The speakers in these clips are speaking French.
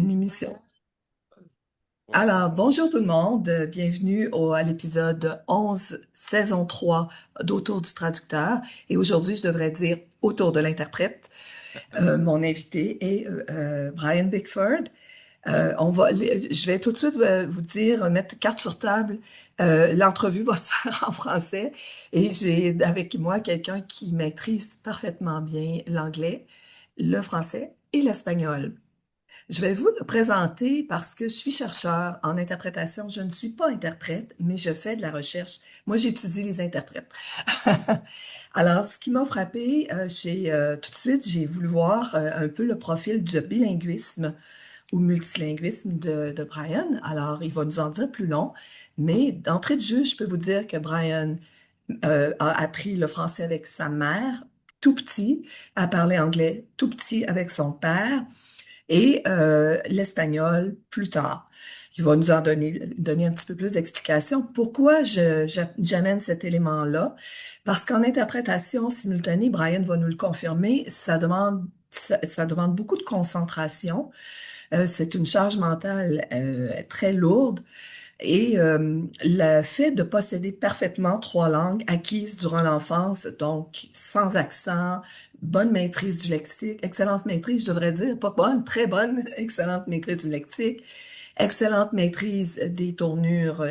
une émission. Alors, bonjour tout le monde, bienvenue à l'épisode 11, saison 3 d'Autour du traducteur. Et aujourd'hui, je devrais dire autour de l'interprète. Mon invité est Brian Bickford. Je vais tout de suite vous dire, mettre carte sur table. L'entrevue va se faire en français et j'ai avec moi quelqu'un qui maîtrise parfaitement bien l'anglais, le français et l'espagnol. Je vais vous le présenter parce que je suis chercheur en interprétation. Je ne suis pas interprète, mais je fais de la recherche. Moi, j'étudie les interprètes. Alors, ce qui m'a frappé, tout de suite, j'ai voulu voir un peu le profil du bilinguisme ou multilinguisme de Brian. Alors, il va nous en dire plus long, mais d'entrée de jeu, je peux vous dire que Brian a appris le français avec sa mère, tout petit, a parlé anglais tout petit avec son père et l'espagnol plus tard. Il va nous en donner un petit peu plus d'explications. Pourquoi j'amène cet élément-là? Parce qu'en interprétation simultanée, Brian va nous le confirmer, ça demande beaucoup de concentration. C'est une charge mentale très lourde. Et le fait de posséder parfaitement trois langues acquises durant l'enfance, donc sans accent, bonne maîtrise du lexique, excellente maîtrise, je devrais dire, pas bonne, très bonne, excellente maîtrise du lexique, excellente maîtrise des tournures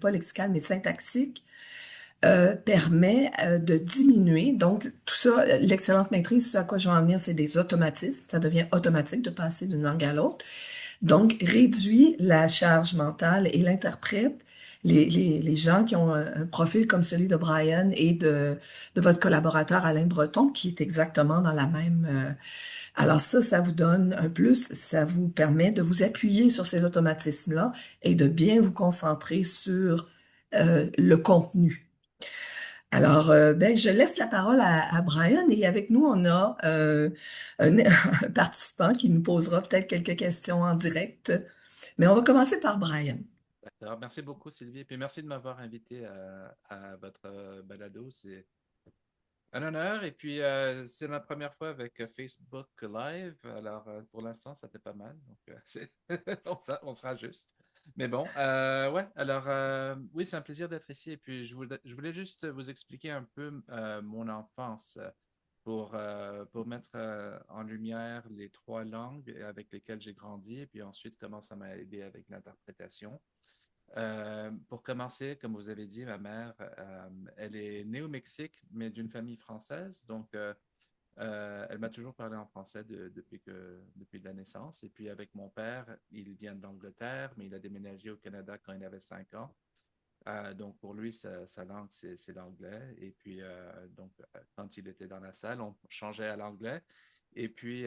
pas lexicales, mais syntaxiques, permet de diminuer. Donc, tout ça, l'excellente maîtrise, ce à quoi je veux en venir, c'est des automatismes. Ça devient automatique de passer d'une langue à l'autre. Donc, réduit la charge mentale et l'interprète. Les gens qui ont un profil comme celui de Brian et de votre collaborateur Alain Breton, qui est exactement dans la même... alors ça vous donne un plus, ça vous permet de vous appuyer sur ces automatismes-là et de bien vous concentrer sur le contenu. Alors, ben, je laisse la parole à Brian et avec nous, on a un participant qui nous posera peut-être quelques questions en direct. Mais on va commencer par Brian. D'accord. Merci beaucoup, Sylvie. Et puis merci de m'avoir invité à votre balado. C'est un honneur. Et puis, c'est ma première fois avec Facebook Live. Alors, pour l'instant, ça fait pas mal. Donc, on sera juste. Mais bon, ouais. Alors, oui, c'est un plaisir d'être ici. Et puis, je voulais juste vous expliquer un peu mon enfance pour mettre en lumière les trois langues avec lesquelles j'ai grandi. Et puis ensuite, comment ça m'a aidé avec l'interprétation. Pour commencer, comme vous avez dit, ma mère, elle est née au Mexique, mais d'une famille française. Donc, elle m'a toujours parlé en français depuis la naissance. Et puis, avec mon père, il vient de l'Angleterre, mais il a déménagé au Canada quand il avait 5 ans. Donc, pour lui, sa langue, c'est l'anglais. Et puis, donc, quand il était dans la salle, on changeait à l'anglais. Et puis,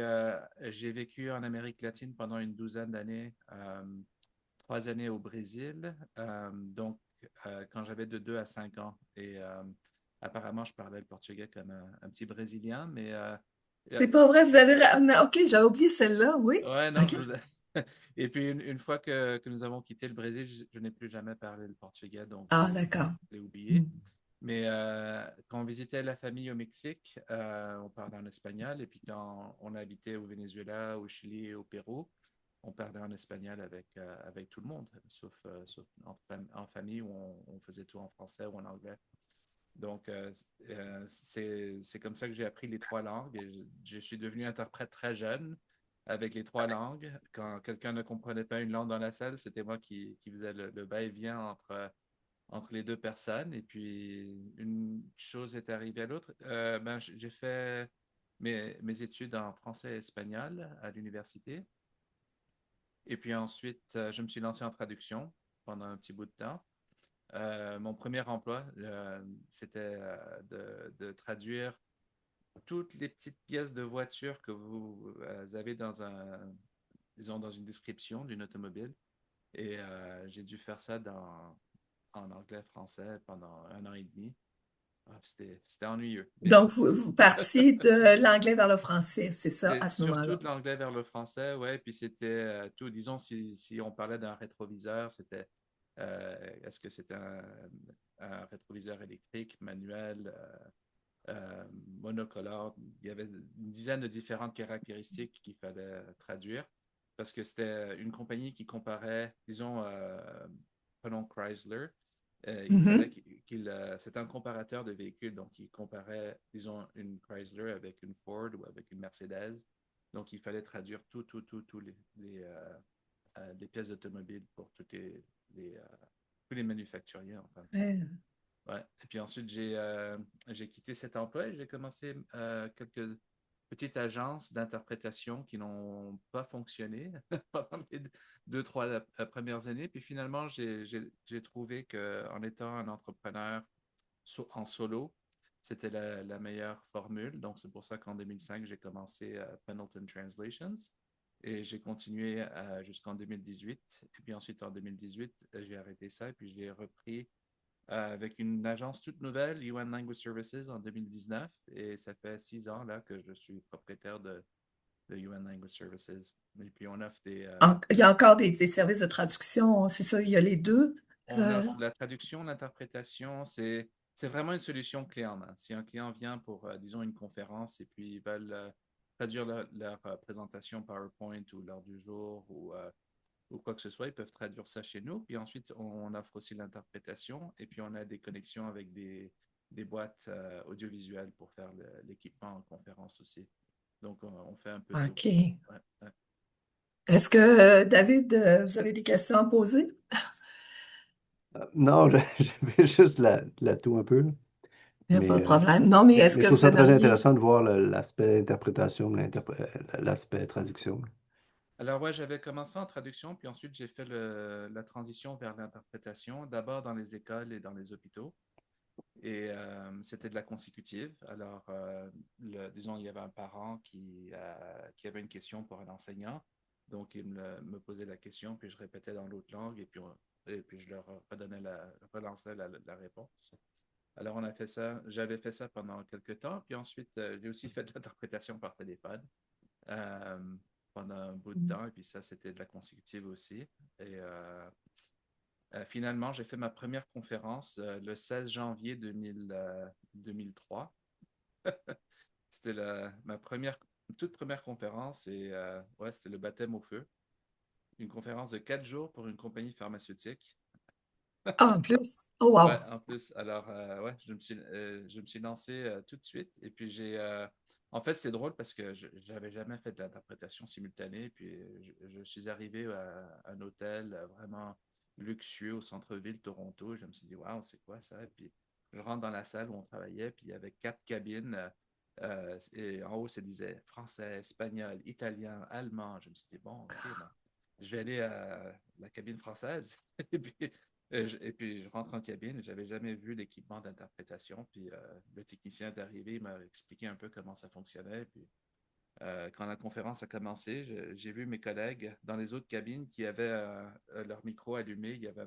j'ai vécu en Amérique latine pendant une douzaine d'années. 3 années au Brésil, donc quand j'avais de 2 à 5 ans. Et apparemment, je parlais le portugais comme un petit Brésilien, mais C'est pas vrai, vous avez... OK, j'avais oublié celle-là, oui. ouais, non, OK. Et puis une fois que nous avons quitté le Brésil, je n'ai plus jamais parlé le portugais, donc Ah, d'accord. je l'ai oublié. Hmm. Mais quand on visitait la famille au Mexique, on parlait en espagnol. Et puis quand on habitait au Venezuela, au Chili et au Pérou, on parlait en espagnol avec tout le monde, sauf en famille où on faisait tout en français ou en anglais. Donc, c'est comme ça que j'ai appris les trois langues. Et je suis devenu interprète très jeune avec les trois langues. Quand quelqu'un ne comprenait pas une langue dans la salle, c'était moi qui faisais le va-et-vient entre les deux personnes. Et puis, une chose est arrivée à l'autre. Ben, j'ai fait mes études en français et espagnol à l'université. Et puis ensuite, je me suis lancé en traduction pendant un petit bout de temps. Mon premier emploi, c'était de traduire toutes les petites pièces de voiture que vous avez disons, dans une description d'une automobile. Et j'ai dû faire ça en anglais-français pendant 1 an et demi. C'était ennuyeux. Donc, vous partiez de l'anglais vers le français, c'est ça, C'est à ce surtout moment-là. de l'anglais vers le français, ouais. Puis c'était tout, disons, si on parlait d'un rétroviseur, c'était est-ce que c'était un rétroviseur électrique, manuel, monocolore? Il y avait une dizaine de différentes caractéristiques qu'il fallait traduire. parce que c'était une compagnie qui comparait, disons, prenons Chrysler, il fallait Mhm. c'était un comparateur de véhicules, donc il comparait, disons, une Chrysler avec une Ford ou avec une Mercedes. Donc il fallait traduire tous les pièces automobiles pour les, euh, tous les manufacturiers, en fin de compte. Ouais. Ouais. Et puis ensuite, j'ai quitté cet emploi et j'ai commencé quelques petites agences d'interprétation qui n'ont pas fonctionné pendant les deux, trois premières années. Puis finalement, j'ai trouvé qu'en étant un entrepreneur en solo, c'était la meilleure formule. Donc, c'est pour ça qu'en 2005, j'ai commencé Pendleton Translations et j'ai continué jusqu'en 2018. Et puis ensuite, en 2018, j'ai arrêté ça et puis j'ai repris avec une agence toute nouvelle, UN Language Services, en 2019. Et ça fait 6 ans là, que je suis propriétaire de UN Language Services. Et puis, on offre Il y a encore des services de traduction, c'est ça, il y a les deux. on Euh, offre de la traduction, l'interprétation. C'est vraiment une solution clé en main. Si un client vient pour, disons, une conférence et puis ils veulent traduire leur présentation PowerPoint ou l'heure du jour ou quoi que ce soit, ils peuvent traduire ça chez nous. Puis ensuite, on offre aussi l'interprétation et puis on a des connexions avec des boîtes audiovisuelles pour faire l'équipement en conférence aussi. Donc, on fait un peu tout. OK. Ouais, ouais. Est-ce que, David, vous avez des questions à poser? Non, j'avais juste la toux un peu, là. Il n'y a pas Mais, de problème. Non, mais est-ce mais que je trouve vous ça très aimeriez... intéressant de voir l'aspect interprétation, l'aspect traduction. Alors, ouais, j'avais commencé en traduction, puis ensuite, j'ai fait la transition vers l'interprétation, d'abord dans les écoles et dans les hôpitaux. Et c'était de la consécutive. Alors, disons, il y avait un parent qui avait une question pour un enseignant. Donc, il me posait la question, puis je répétais dans l'autre langue, et puis je leur redonnais relançais la réponse. Alors, on a fait ça. J'avais fait ça pendant quelques temps. Puis ensuite, j'ai aussi fait de l'interprétation par téléphone euh, pendant un bout de temps. Et puis ça, c'était de la consécutive aussi. Et finalement, j'ai fait ma première conférence le 16 janvier 2003. C'était ma toute première conférence et ouais, c'était le baptême au feu. Une conférence de 4 jours pour une compagnie pharmaceutique. Ah, en plus. Oh, Ouais, wow. en plus, alors, ouais, je me suis lancé tout de suite. Et puis, en fait, c'est drôle parce que je n'avais jamais fait de l'interprétation simultanée. Et puis, je suis arrivé à un hôtel vraiment luxueux au centre-ville de Toronto. Je me suis dit, waouh, c'est quoi ça? Et puis, je rentre dans la salle où on travaillait. Puis, il y avait 4 cabines. Et en haut, ça disait français, espagnol, italien, allemand. Je me suis dit, bon, OK, bon, je vais aller à la cabine française. Et puis, et puis, je rentre en cabine, j'avais jamais vu l'équipement d'interprétation. Puis, le technicien est arrivé, il m'a expliqué un peu comment ça fonctionnait. Puis, quand la conférence a commencé, j'ai vu mes collègues dans les autres cabines qui avaient leur micro allumé. Il y avait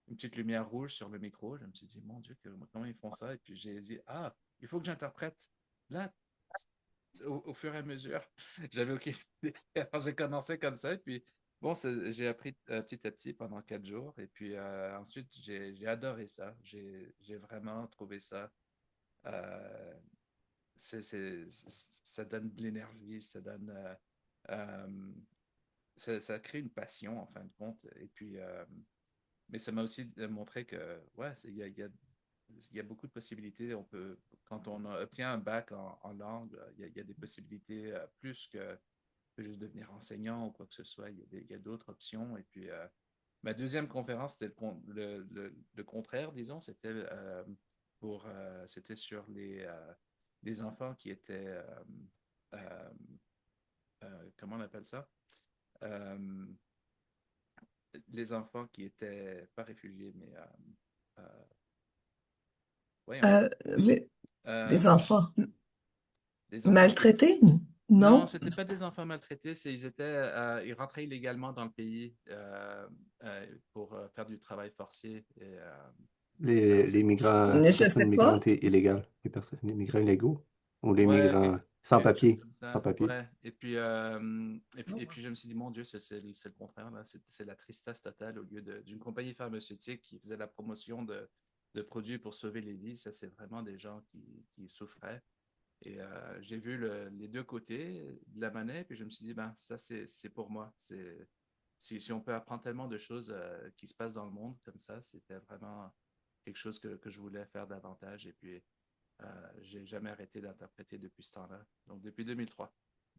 une petite lumière rouge sur le micro. Je me suis dit, mon Dieu, comment ils font ça? Et puis, j'ai dit, ah, il faut que j'interprète. Là, au fur et à mesure. J'avais aucune idée. Alors, j'ai commencé comme ça. Et puis, bon, j'ai appris petit à petit pendant 4 jours. Et puis, ensuite, j'ai adoré ça. J'ai vraiment trouvé ça. euh, ça donne de l'énergie, euh, ça crée une passion, en fin de compte. Et puis, mais ça m'a aussi montré que, ouais, il y a beaucoup de possibilités. Quand on obtient un bac en langue, il y a des possibilités plus que juste devenir enseignant ou quoi que ce soit. Il y a d'autres options. Et puis, ma deuxième conférence, c'était le contraire, disons. C'était sur les enfants qui étaient, euh, comment on appelle ça? Euh, les enfants qui étaient pas réfugiés, mais euh, voyons. Les, Euh, des enfants les enfants qui... maltraités? Non, Non? c'était pas des enfants maltraités, ils rentraient illégalement dans le pays pour faire du travail forcé. Alors Les migrants, Je personnes sais pas. migrantes illégales, les migrants illégaux ou les ouais, migrants sans quelque chose papier, comme sans ça. papier. Ouais. Et puis je me suis dit, mon Dieu, c'est le contraire, là. C'est la tristesse totale au lieu d'une compagnie pharmaceutique qui faisait la promotion de produits pour sauver les vies. Ça, c'est vraiment des gens qui souffraient. Et j'ai vu les deux côtés de la monnaie, puis je me suis dit, ben, ça, c'est pour moi. Si on peut apprendre tellement de choses qui se passent dans le monde comme ça, c'était vraiment quelque chose que je voulais faire davantage. Et puis, j'ai jamais arrêté d'interpréter depuis ce temps-là. Donc, depuis 2003.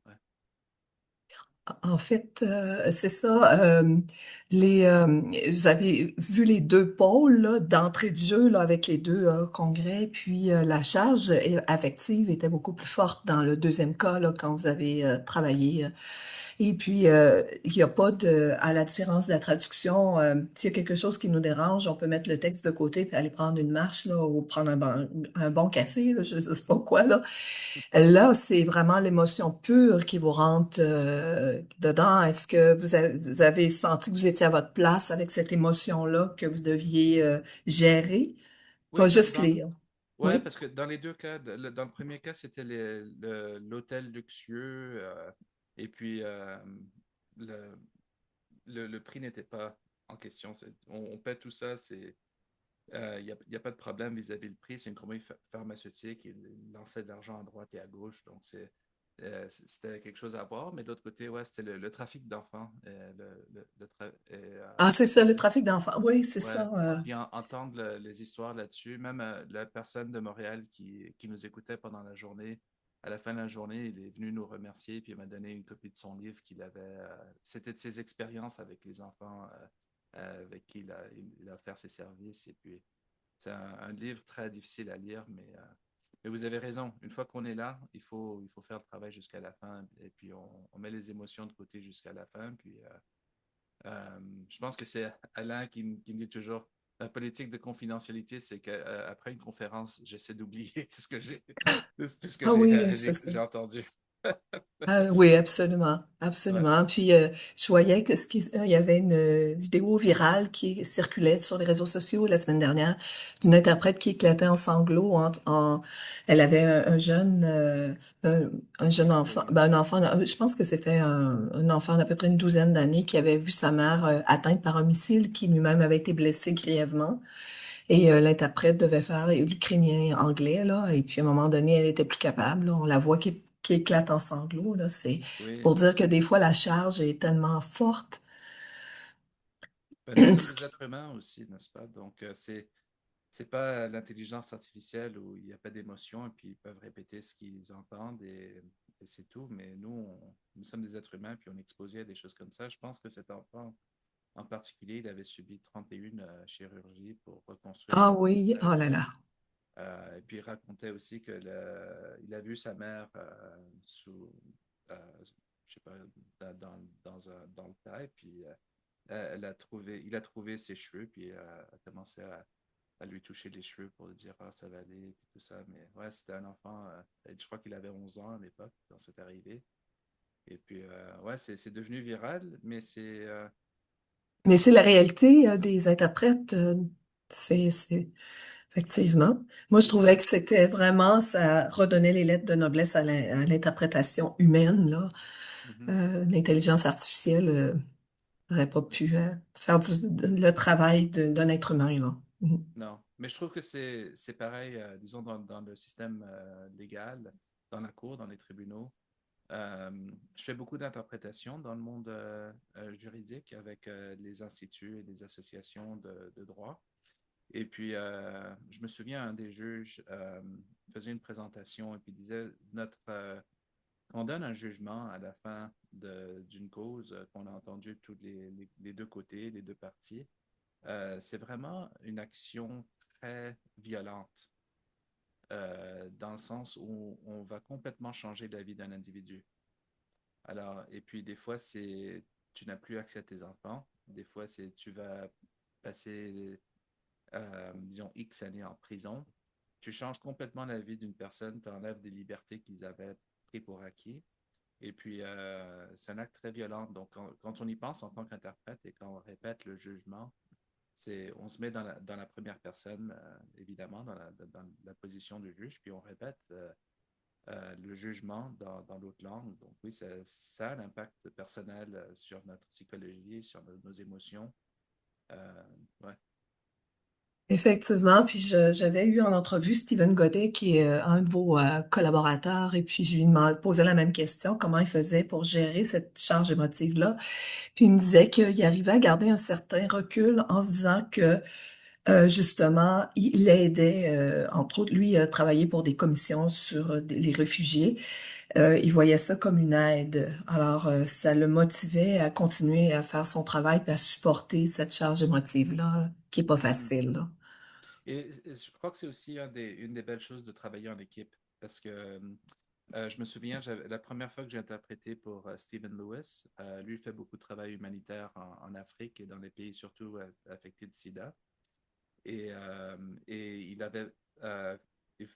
Ouais. En fait, c'est ça. Vous avez vu les deux pôles là, d'entrée de jeu là, avec les deux congrès, puis la charge affective était beaucoup plus forte dans le deuxième cas là, quand vous avez travaillé. Et puis, il n'y a pas de, à la différence de la traduction, s'il y a quelque chose qui nous dérange, on peut mettre le texte de côté puis aller prendre une marche là, ou prendre un bon café, là, je ne sais pas quoi là. Là, c'est vraiment l'émotion pure qui vous rentre dedans. Est-ce que vous avez senti que vous étiez à votre place avec cette émotion-là que vous deviez gérer, pas Oui, juste lire? ouais, Oui. parce que dans les deux cas, dans le premier cas, c'était l'hôtel luxueux, et puis le, le prix n'était pas en question. On paie tout ça, y a pas de problème vis-à-vis le prix. C'est une compagnie pharmaceutique, il lançait de l'argent à droite et à gauche, donc c'était quelque chose à voir. Mais de l'autre côté, ouais, c'était le trafic d'enfants. Ah, c'est ça, le trafic d'enfants. Oui, c'est Ouais, ça. puis entendre les histoires là-dessus, même la personne de Montréal qui nous écoutait pendant la journée, à la fin de la journée, il est venu nous remercier, puis il m'a donné une copie de son livre qu'il avait. C'était de ses expériences avec les enfants avec qui il a offert ses services. Et puis, c'est un livre très difficile à lire, mais vous avez raison. Une fois qu'on est là, il faut faire le travail jusqu'à la fin, et puis on met les émotions de côté jusqu'à la fin, puis. Je pense que c'est Alain qui me dit toujours la politique de confidentialité, c'est qu'après une conférence, j'essaie d'oublier tout ce que Ah oui, c'est ça. j'ai entendu. Oui, absolument, Ouais. absolument. Puis je voyais que il y avait une vidéo virale qui circulait sur les réseaux sociaux la semaine dernière d'une interprète qui éclatait en sanglots. Elle avait un jeune, un, un jeune enfant, Oui. ben un enfant. Je pense que c'était un enfant d'à peu près une douzaine d'années qui avait vu sa mère atteinte par un missile qui lui-même avait été blessé grièvement. Et l'interprète devait faire l'ukrainien anglais, là, et puis à un moment donné, elle était plus capable, là. On la voit qui éclate en sanglots, là. C'est Oui. pour dire que des fois, la charge est tellement forte. Ben, nous sommes Ce des qui- êtres humains aussi, n'est-ce pas? Donc, c'est pas l'intelligence artificielle où il n'y a pas d'émotion et puis ils peuvent répéter ce qu'ils entendent et c'est tout. Mais nous sommes des êtres humains puis on est exposé à des choses comme ça. Je pense que cet enfant, en particulier, il avait subi 31 chirurgies pour reconstruire Ah son oui, oh visage. là là. Et puis il racontait aussi il a vu sa mère euh, je sais pas, dans le tas, et puis il a trouvé ses cheveux, puis a commencé à lui toucher les cheveux pour lui dire ah, ça va aller, puis tout ça. Mais ouais, c'était un enfant, je crois qu'il avait 11 ans à l'époque quand c'est arrivé. Et puis, ouais, c'est devenu viral, mais Mais c'est la réalité des interprètes. C'est effectivement. Moi, je c'est trouvais ça. que c'était vraiment, ça redonnait les lettres de noblesse à à l'interprétation humaine, là. Mhm. L'intelligence artificielle n'aurait pas pu faire le travail d'un être humain, là. Mhm. Non, mais je trouve que c'est pareil, disons, dans le système légal, dans la cour, dans les tribunaux. Je fais beaucoup d'interprétations dans le monde juridique avec les instituts et les associations de droit. Et puis, je me souviens, un des juges faisait une présentation et puis disait, on donne un jugement à la fin d'une cause qu'on a entendu tous les deux côtés, les deux parties. C'est vraiment une action très violente, dans le sens où on va complètement changer la vie d'un individu. Alors, et puis des fois, tu n'as plus accès à tes enfants. Des fois, tu vas passer, disons, X années en prison. Tu changes complètement la vie d'une personne, tu enlèves des libertés qu'ils avaient pris pour acquis. Et puis, c'est un acte très violent. Donc, quand on y pense en tant qu'interprète et quand on répète le jugement, on se met dans la première personne, évidemment, dans la position du juge, puis on répète le jugement dans l'autre langue. Donc oui, ça a un impact personnel sur notre psychologie, sur nos émotions. Ouais. Effectivement, puis j'avais eu en entrevue Stephen Godet, qui est un de vos collaborateurs, et puis je lui posais la même question, comment il faisait pour gérer cette charge émotive-là. Puis il me disait qu'il arrivait à garder un certain recul en se disant que justement, il aidait, entre autres, lui, a travaillé pour des commissions sur les réfugiés. Il voyait ça comme une aide. Alors, ça le motivait à continuer à faire son travail puis à supporter cette charge émotive-là, qui est pas Mhm. facile, là. Et je crois que c'est aussi une des belles choses de travailler en équipe parce que je me souviens, la première fois que j'ai interprété pour Stephen Lewis, lui il fait beaucoup de travail humanitaire en Afrique et dans les pays surtout affectés de sida. Et il avait, euh,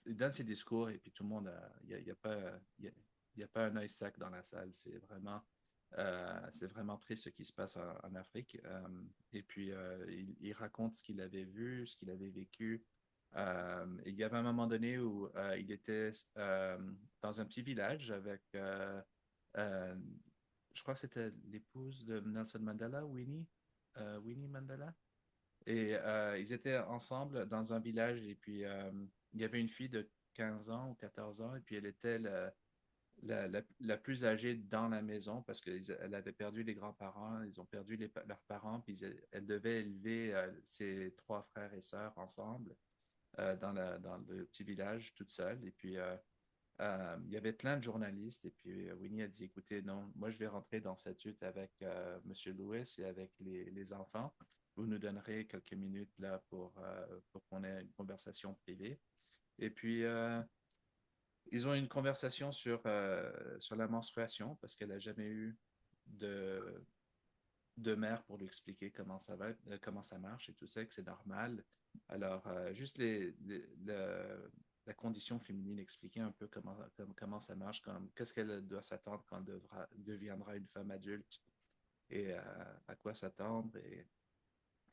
il donne ses discours et puis tout le monde, il y a pas, il y a pas un œil sac dans la salle. C'est vraiment triste ce qui se passe en Afrique. Et puis, il raconte ce qu'il avait vu, ce qu'il avait vécu. Il y avait un moment donné où il était dans un petit village avec, euh, je crois que c'était l'épouse de Nelson Mandela, Winnie Mandela. Et ils étaient ensemble dans un village et puis il y avait une fille de 15 ans ou 14 ans et puis elle était la plus âgée dans la maison parce qu'elle avait perdu les grands-parents, ils ont perdu leurs parents, puis elle devait élever ses trois frères et sœurs ensemble dans le petit village toute seule. Et puis il y avait plein de journalistes et puis Winnie a dit, écoutez, non, moi je vais rentrer dans cette hutte avec Monsieur Lewis et avec les enfants. Vous nous donnerez quelques minutes là pour qu'on ait une conversation privée. Et puis, ils ont eu une conversation sur la menstruation parce qu'elle n'a jamais eu de, de mère pour lui expliquer comment ça va, comment ça marche et tout ça, que c'est normal. Alors, juste la condition féminine, expliquer un peu comment ça marche, qu'est-ce qu'elle doit s'attendre quand elle deviendra une femme adulte et à quoi s'attendre.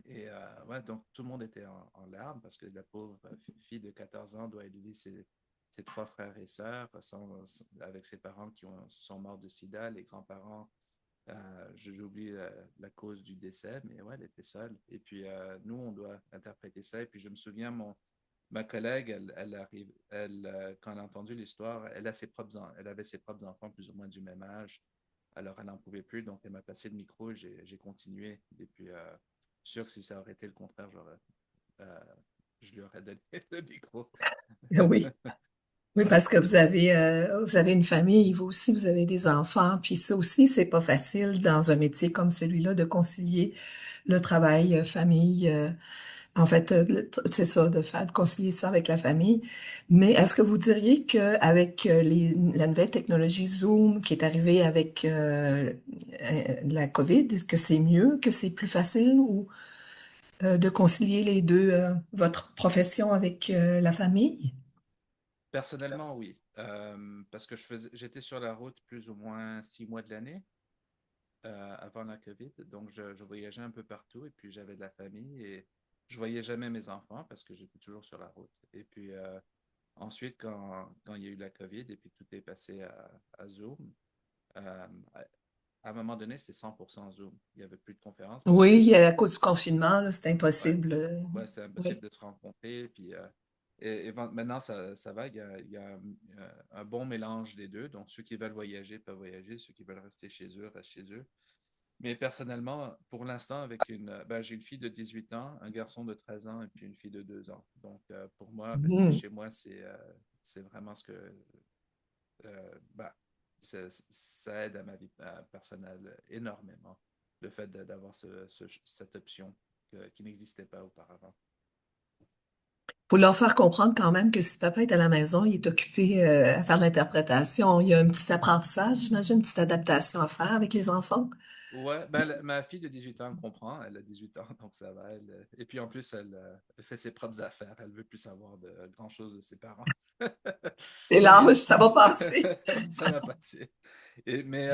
Ouais, donc tout le monde était en larmes parce que la pauvre fille de 14 ans doit élever ses trois frères et sœurs avec ses parents qui sont morts de sida, les grands-parents. J'oublie la cause du décès, mais ouais, elle était seule. Et puis nous, on doit interpréter ça. Et puis je me souviens, ma collègue, quand elle a entendu l'histoire, elle avait ses propres enfants plus ou moins du même âge. Alors elle n'en pouvait plus, donc elle m'a passé le micro et j'ai continué. Et puis sûr que si ça aurait été le contraire, euh, je lui aurais donné le micro. Oui. Oui, parce que vous avez une famille, vous aussi, vous avez des enfants, puis ça aussi, c'est pas facile dans un métier comme celui-là de concilier le travail, famille. En fait, c'est ça, de concilier ça avec la famille. Mais est-ce que vous diriez que avec la nouvelle technologie Zoom qui est arrivée avec la COVID, est-ce que c'est mieux, que c'est plus facile ou de concilier les deux, votre profession avec la famille? Personnellement, oui. Parce que j'étais sur la route plus ou moins 6 mois de l'année avant la COVID. Donc, je voyageais un peu partout et puis j'avais de la famille et je voyais jamais mes enfants parce que j'étais toujours sur la route. Et puis ensuite, quand il y a eu la COVID et puis tout est passé à Zoom, euh, à un moment donné, c'était 100% Zoom. Il n'y avait plus de conférences parce que Oui, à cause du confinement, là, c'est ouais, impossible. ouais, c'est impossible Oui. de se rencontrer. Puis, maintenant, ça va. Il y a un bon mélange des deux. Donc, ceux qui veulent voyager peuvent voyager. Ceux qui veulent rester chez eux restent chez eux. Mais personnellement, pour l'instant, j'ai une fille de 18 ans, un garçon de 13 ans et puis une fille de 2 ans. Donc, pour moi, rester Mhm. chez moi, c'est vraiment ce que ben, ça aide à ma vie personnelle énormément, le fait d'avoir cette option qui n'existait pas auparavant. Faut leur faire comprendre quand même que si papa est à la maison, il est occupé à faire l'interprétation. Il y a un petit apprentissage, j'imagine, une petite adaptation à faire avec les enfants. Ouais, ben, ma fille de 18 ans comprend, elle a 18 ans, donc ça va. Et puis en plus, elle fait ses propres affaires, elle veut plus savoir de grand-chose de ses parents. Et Et l'âge, ça va passer. ça va passer. Mais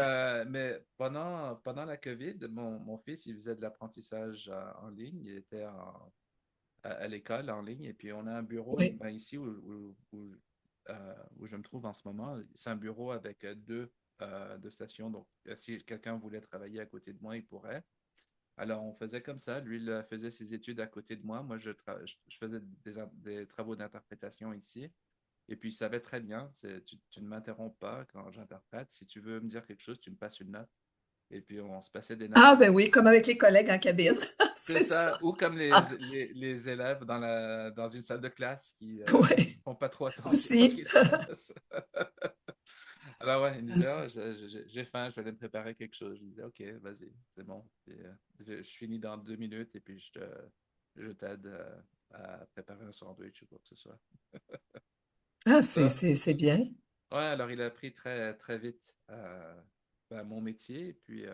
pendant la COVID, mon fils, il faisait de l'apprentissage en ligne, il était à l'école en ligne, et puis on a un bureau Oui. ben, ici où je me trouve en ce moment. C'est un bureau avec deux stations, donc si quelqu'un voulait travailler à côté de moi, il pourrait. Alors, on faisait comme ça. Lui, il faisait ses études à côté de moi. Moi, je faisais des travaux d'interprétation ici. Et puis, il savait très bien, tu ne m'interromps pas quand j'interprète. Si tu veux me dire quelque chose, tu me passes une note. Et puis, on se passait des notes Ah, comme ben ça. oui, comme avec les collègues en cabine. C'est C'est ça. ça. Ou comme Ah, les élèves dans une salle de classe qui oui, font pas trop attention à ce aussi. qui se passe. Alors, ouais, il me disait, ah, j'ai faim, je vais aller me préparer quelque chose. Je lui disais, OK, vas-y, c'est bon. Puis, je finis dans 2 minutes et puis je t'aide à préparer un sandwich ou quoi que ce soit. Ah, Euh, c'est bien. ouais, alors il a appris très, très vite ben, mon métier et puis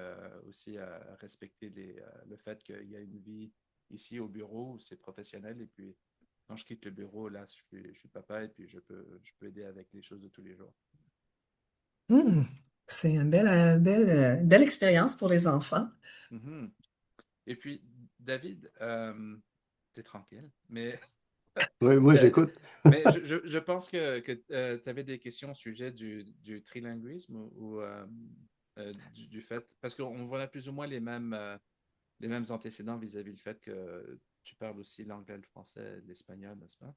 aussi à respecter le fait qu'il y a une vie ici au bureau où c'est professionnel et puis quand je quitte le bureau, là, je suis papa et puis je peux aider avec les choses de tous les jours. Hmm. C'est une belle expérience pour les enfants. Mhm. Et puis, David, t'es tranquille, Oui, moi, euh, j'écoute. mais je pense que tu avais des questions au sujet du trilinguisme du fait, parce qu'on voit plus ou moins les mêmes antécédents vis-à-vis du fait que tu parles aussi l'anglais, le français, l'espagnol, n'est-ce pas?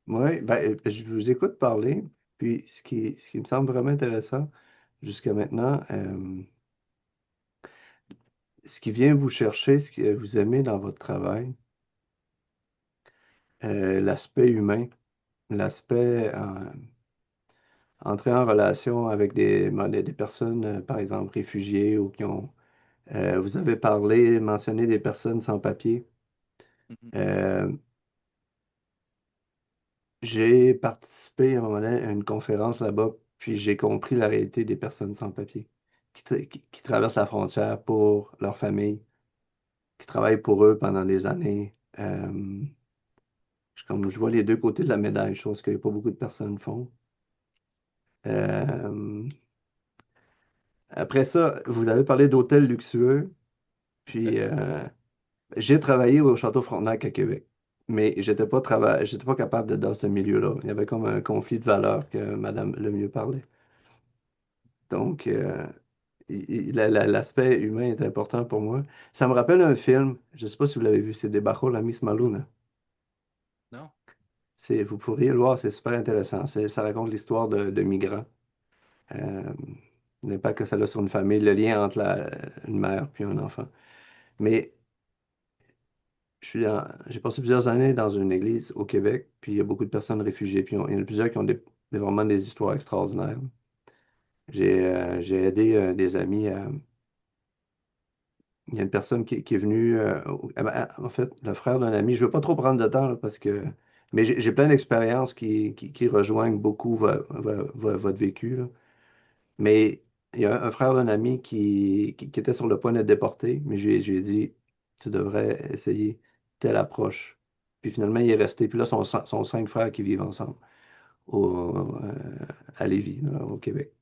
Oui, ben, je vous écoute parler, puis ce qui me semble vraiment intéressant jusqu'à maintenant, ce qui vient vous chercher, ce que vous aimez dans votre travail, l'aspect humain, l'aspect entrer en relation avec des personnes, par exemple, réfugiées ou qui ont, vous avez parlé, mentionné des personnes sans papier. Mhm. Euh, j'ai participé à un moment donné à une conférence là-bas, puis j'ai compris la réalité des personnes sans papier qui traversent la frontière pour leur famille, qui travaillent pour eux pendant des années. Comme je vois les deux côtés de la médaille, chose que pas beaucoup de personnes font. Euh, Après ça, vous avez parlé d'hôtels luxueux, puis j'ai travaillé au Château Frontenac à Québec, mais j'étais pas capable d'être dans ce milieu-là. Il y avait comme un conflit de valeurs que Madame Lemieux parlait. Donc, l'aspect humain est important pour moi. Ça me rappelle un film, je ne sais pas si vous l'avez vu, c'est Debajo la Miss Maluna. Non? Vous pourriez le voir, c'est super intéressant. Ça raconte l'histoire de migrants. Euh, L'impact que ça a sur une famille, le lien entre une mère puis un enfant. Mais j'ai passé plusieurs années dans une église au Québec, puis il y a beaucoup de personnes réfugiées, puis il y en a plusieurs qui ont vraiment des histoires extraordinaires. J'ai aidé des amis à. Il y a une personne qui est venue. En fait, le frère d'un ami, je ne veux pas trop prendre de temps là, parce que. Mais j'ai plein d'expériences qui rejoignent beaucoup votre vécu, là. Mais il y a un frère d'un ami qui était sur le point d'être déporté, mais je lui ai dit, tu devrais essayer telle approche. Puis finalement, il est resté. Puis là, sont 5 frères qui vivent ensemble à Lévis, là, au Québec.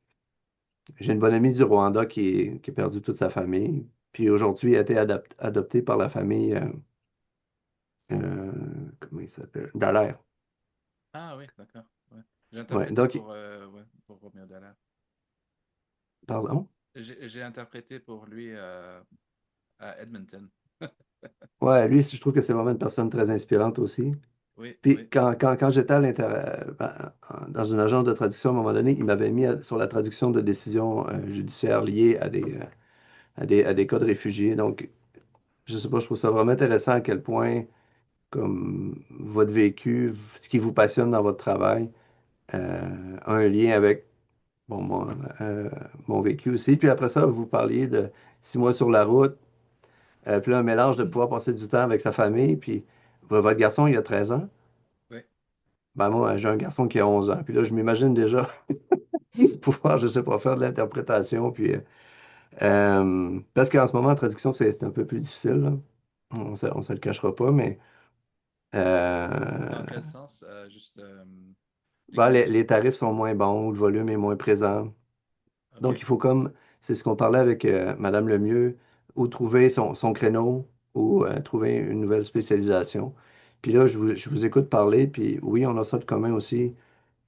J'ai une bonne amie du Rwanda qui a perdu toute sa famille. Puis aujourd'hui, elle a été adoptée par la famille, comment il s'appelle? Dallaire. Ah oui, d'accord. Ouais. J'ai Ouais, interprété donc, pour, ouais, pour Roméo Dallaire. pardon? J'ai interprété pour lui à Edmonton. Ouais, lui, je trouve que c'est vraiment une personne très inspirante aussi. Oui, Puis oui. quand j'étais dans une agence de traduction, à un moment donné, il m'avait mis sur la traduction de décisions judiciaires liées à des cas de réfugiés. Donc, je sais pas, je trouve ça vraiment intéressant à quel point, comme votre vécu, ce qui vous passionne dans votre travail, a un lien avec bon, mon vécu aussi. Puis après ça, vous parliez de 6 mois sur la route, puis là, un mélange de pouvoir passer du temps avec sa famille. Puis votre garçon, il a 13 ans. Oui. Ben moi, j'ai un garçon qui a 11 ans. Puis là, je m'imagine déjà pouvoir, je sais pas, faire de l'interprétation. Puis, parce qu'en ce moment, en traduction, c'est un peu plus difficile, là. On se le cachera pas, mais Dans euh, quel sens? Juste les ben, conditions? les tarifs sont moins bons, le volume est moins présent. Donc, OK. il faut comme, c'est ce qu'on parlait avec Madame Lemieux, ou trouver son créneau, ou trouver une nouvelle spécialisation. Puis là, je vous écoute parler, puis oui, on a ça de commun aussi,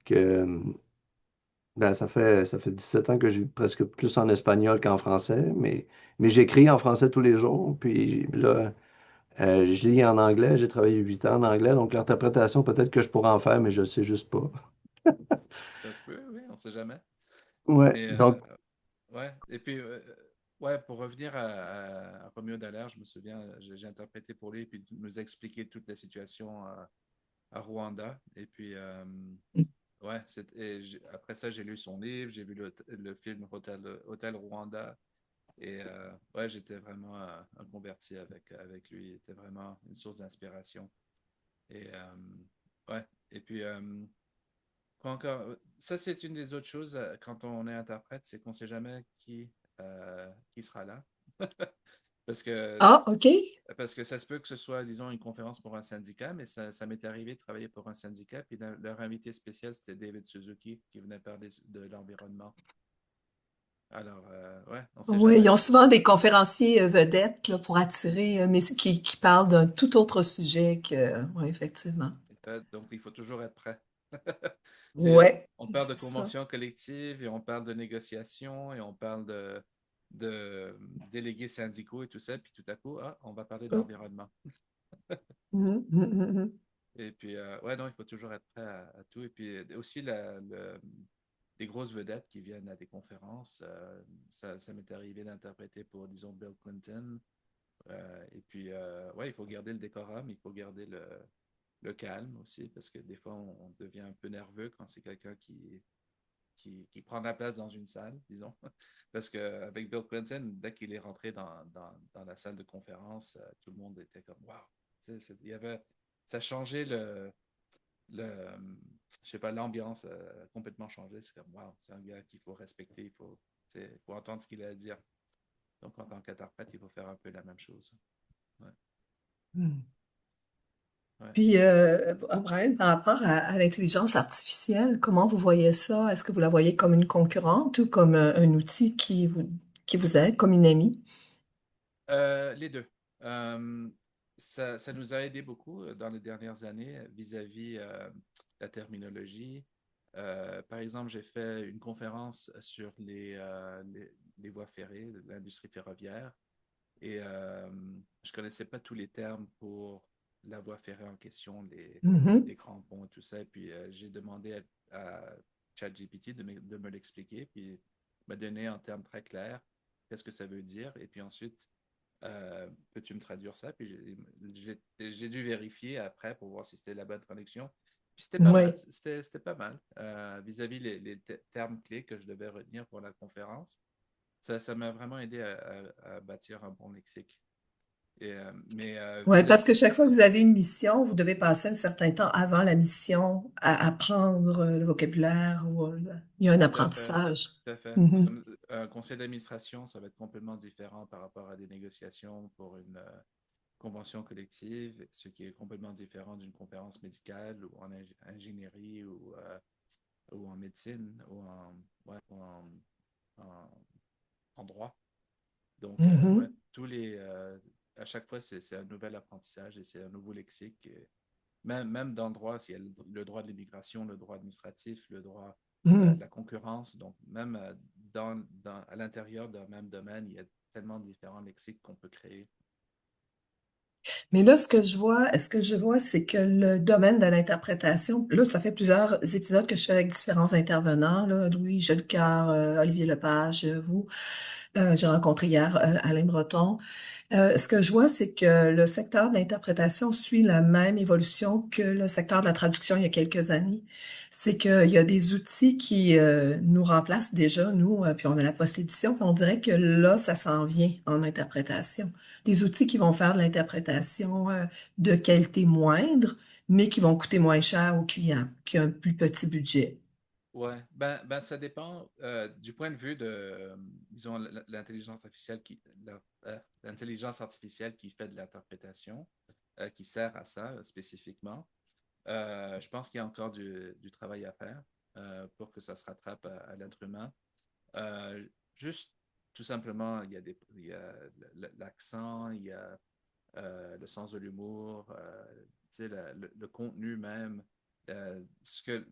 que Ben, ça fait 17 ans que j'ai presque plus en espagnol qu'en français, mais j'écris en français tous les jours. Puis là, je lis en anglais. J'ai travaillé 8 ans en anglais, donc l'interprétation, peut-être que je pourrais en faire, mais je ne sais juste pas. Ça se peut, oui, on ne sait jamais. Ouais, Mais donc, ouais, et puis ouais, pour revenir à Roméo Dallaire, je me souviens, j'ai interprété pour lui et puis il nous a expliqué toute la situation à Rwanda. Et puis ouais, après ça, j'ai lu son livre, j'ai vu le film Hôtel Rwanda. Et ouais, j'étais vraiment un converti avec lui. Il était vraiment une source d'inspiration. Et ouais, et puis quoi encore, ça c'est une des autres choses quand on est interprète, c'est qu'on ne sait jamais qui sera là. Parce que, Ah, OK. parce que ça se peut que ce soit, disons, une conférence pour un syndicat, mais ça m'est arrivé de travailler pour un syndicat, puis leur invité spécial, c'était David Suzuki, qui venait parler de l'environnement. Alors, ouais, on ne sait Oui, ils jamais. ont souvent des conférenciers vedettes là, pour attirer, mais qui parlent d'un tout autre sujet que, oui, effectivement. Donc, il faut toujours être prêt. Ouais, On parle de c'est ça. convention collective et on parle de négociation et on parle de délégués syndicaux et tout ça. Puis tout à coup, ah, on va parler de Oh. l'environnement. Mhm, mhm, mhm. Et puis, ouais, non, il faut toujours être prêt à tout. Et puis aussi, les grosses vedettes qui viennent à des conférences, ça m'est arrivé d'interpréter pour, disons, Bill Clinton. Et puis, ouais, il faut garder le décorum, il faut garder le calme aussi, parce que des fois, on devient un peu nerveux quand c'est quelqu'un qui prend la place dans une salle, disons. Parce qu'avec Bill Clinton, dès qu'il est rentré dans la salle de conférence, tout le monde était comme Wow! Il y avait, ça changeait je sais pas, l'ambiance a complètement changé. C'est comme Wow, c'est un gars qu'il faut respecter, il faut entendre ce qu'il a à dire. Donc, en tant qu'interprète, il faut faire un peu la même chose. Ouais, Mhm. ouais. Puis, Brian, par rapport à l'intelligence artificielle, comment vous voyez ça? Est-ce que vous la voyez comme une concurrente ou comme un outil qui vous aide, comme une amie? Les deux. Euh, ça nous a aidé beaucoup dans les dernières années vis-à-vis la terminologie. Par exemple, j'ai fait une conférence sur les voies ferrées, l'industrie ferroviaire, et je ne connaissais pas tous les termes pour la voie ferrée en question, Mhm. les crampons et tout ça. Et puis, j'ai demandé à ChatGPT de me l'expliquer, puis il m'a donné en termes très clairs qu'est-ce que ça veut dire. Et puis ensuite, peux-tu me traduire ça? Puis j'ai dû vérifier après pour voir si c'était la bonne traduction. Puis c'était pas mal, Oui. c'était pas mal vis-à-vis les termes clés que je devais retenir pour la conférence. Ça m'a vraiment aidé à bâtir un bon lexique. Mais Oui, parce vis-à-vis, que chaque fois que vous avez une mission, vous devez passer un certain temps avant la mission à apprendre le vocabulaire ou il y a un tout à fait, apprentissage. tout à fait. Mhm. Comme un conseil d'administration, ça va être complètement différent par rapport à des négociations pour une convention collective, ce qui est complètement différent d'une conférence médicale ou en ingénierie ou en médecine ouais, en, en droit. Donc, ouais, Mhm. à chaque fois, c'est un nouvel apprentissage et c'est un nouveau lexique. Même dans le droit, s'il y a le droit de l'immigration, le droit administratif, le droit de Mhm. la concurrence, donc même à l'intérieur d'un même domaine, il y a tellement de différents lexiques qu'on peut créer. Mais là, ce que je vois, c'est que le domaine de l'interprétation, là, ça fait plusieurs épisodes que je fais avec différents intervenants, là, Louis Jolicoeur, Olivier Lepage, vous. J'ai rencontré hier Alain Breton. Ce que je vois, c'est que le secteur de l'interprétation suit la même évolution que le secteur de la traduction il y a quelques années. C'est qu'il y a des outils qui nous remplacent déjà, nous, puis on a la post-édition, puis on dirait que là, ça s'en vient en interprétation. Des outils qui vont faire de l'interprétation de qualité moindre, mais qui vont coûter moins cher au client, qui a un plus petit budget. Ouais, ça dépend du point de vue disons, l'intelligence artificielle qui fait de l'interprétation, qui sert à ça spécifiquement. Je pense qu'il y a encore du travail à faire pour que ça se rattrape à l'être humain. Juste, tout simplement, il y a l'accent, il y a le sens de l'humour, tu sais, le contenu même. Ce que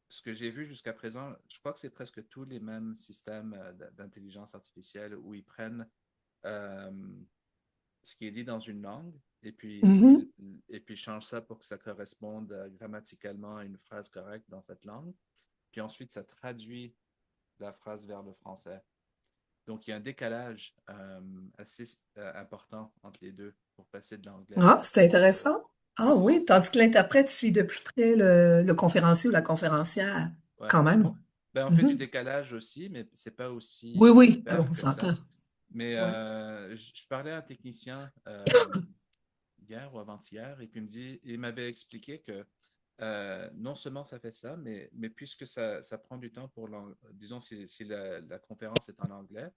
ce que j'ai vu jusqu'à présent, je crois que c'est presque tous les mêmes systèmes d'intelligence artificielle où ils prennent euh, ce qui est dit dans une langue Mhm. et puis changent ça pour que ça corresponde grammaticalement à une phrase correcte dans cette langue. Puis ensuite, ça traduit la phrase vers le français. Donc, il y a un décalage assez important entre les deux pour passer de l'anglais Ah, c'est intéressant. au Ah oui, français. tandis que l'interprète suit de plus près le conférencier ou la conférencière, Ouais. quand même. On fait du Mhm. décalage aussi, mais c'est pas Oui, aussi oui, super on que s'entend. ça. Mais Ouais. je parlais à un technicien hier ou avant-hier, et puis il m'avait expliqué que non seulement ça fait ça, mais puisque ça prend du temps disons si la conférence est en anglais,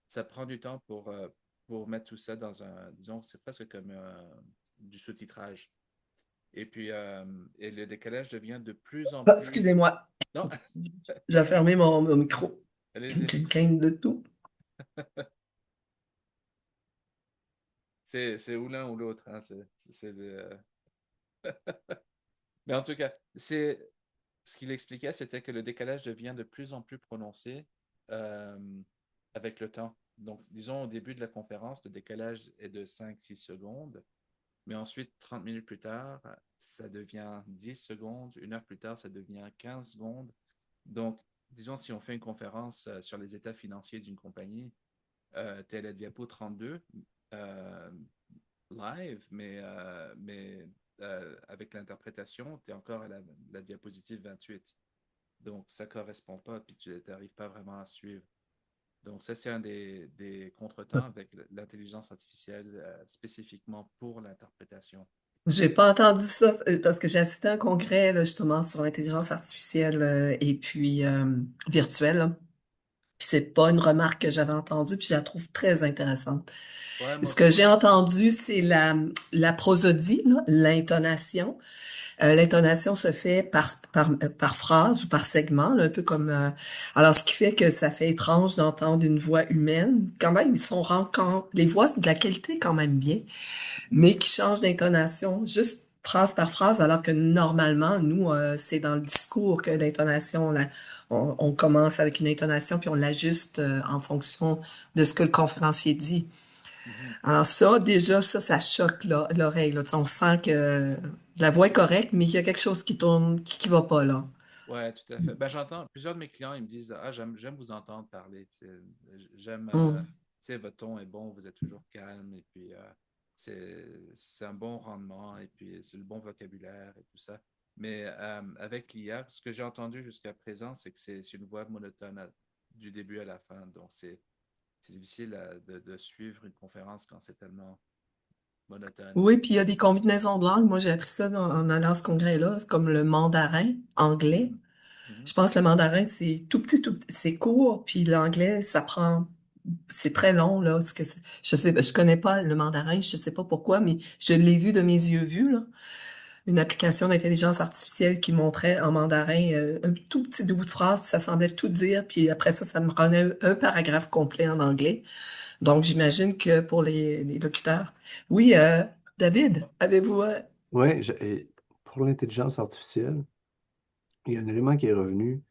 ça prend du temps pour mettre tout ça dans disons, c'est presque comme du sous-titrage. Et puis, et le décalage devient de plus en Ah, plus. excusez-moi, Non, j'ai fermé mon micro. allez-y. J'ai une quinte de tout. C'est ou l'un ou l'autre, hein. Mais en tout cas, c'est ce qu'il expliquait, c'était que le décalage devient de plus en plus prononcé euh, avec le temps. Donc, disons, au début de la conférence, le décalage est de 5-6 secondes, mais ensuite, 30 minutes plus tard, ça devient 10 secondes, une heure plus tard, ça devient 15 secondes. Donc, disons, si on fait une conférence sur les états financiers d'une compagnie, tu es à la diapo 32 euh, live, mais avec l'interprétation, tu es encore à la diapositive 28. Donc, ça ne correspond pas, puis tu n'arrives pas vraiment à suivre. Donc, ça, c'est un des contretemps avec l'intelligence artificielle spécifiquement pour l'interprétation. J'ai pas entendu ça parce que j'ai assisté à un congrès là, justement sur l'intelligence artificielle et puis virtuelle, là. Puis c'est pas une remarque que j'avais entendue, puis je la trouve très intéressante. Ouais, moi Ce que aussi. j'ai entendu, c'est la prosodie, là, l'intonation. L'intonation se fait par phrase ou par segment, là, un peu comme... alors, ce qui fait que ça fait étrange d'entendre une voix humaine. Quand même, ils sont quand les voix, c'est de la qualité quand même bien, mais qui changent d'intonation juste phrase par phrase, alors que normalement, nous, c'est dans le discours que l'intonation, on commence avec une intonation, puis on l'ajuste en fonction de ce que le conférencier dit. Mhm. Alors ça, déjà, ça choque l'oreille, là. Tu sais, on sent que la voix est correcte, mais il y a quelque chose qui tourne, qui va pas, là. Ouais, tout à fait. Ben, j'entends plusieurs de mes clients, ils me disent, ah, j'aime vous entendre parler. Tu sais. J'aime, Hum. tu sais, votre ton est bon, vous êtes toujours calme, et puis c'est un bon rendement, et puis c'est le bon vocabulaire et tout ça. Mais avec l'IA, ce que j'ai entendu jusqu'à présent, c'est que c'est une voix monotone du début à la fin. Donc, c'est difficile de suivre une conférence quand c'est tellement monotone. Oui, puis il y a des combinaisons de langues. Moi, j'ai appris ça en allant à ce congrès-là, comme le mandarin anglais. Mhm. Mhm. Je pense que le mandarin, c'est tout petit, c'est court, puis l'anglais, c'est très long, là. Parce que je sais, je connais pas le mandarin, je sais pas pourquoi, mais je l'ai vu de mes yeux vus, là. Une application d'intelligence artificielle qui montrait en mandarin un tout petit bout de phrase, puis ça semblait tout dire, puis après ça, ça me prenait un paragraphe complet en anglais. Donc, j'imagine que pour les locuteurs. Oui, David, avez-vous... Oui, pour l'intelligence artificielle, il y a un élément qui est revenu,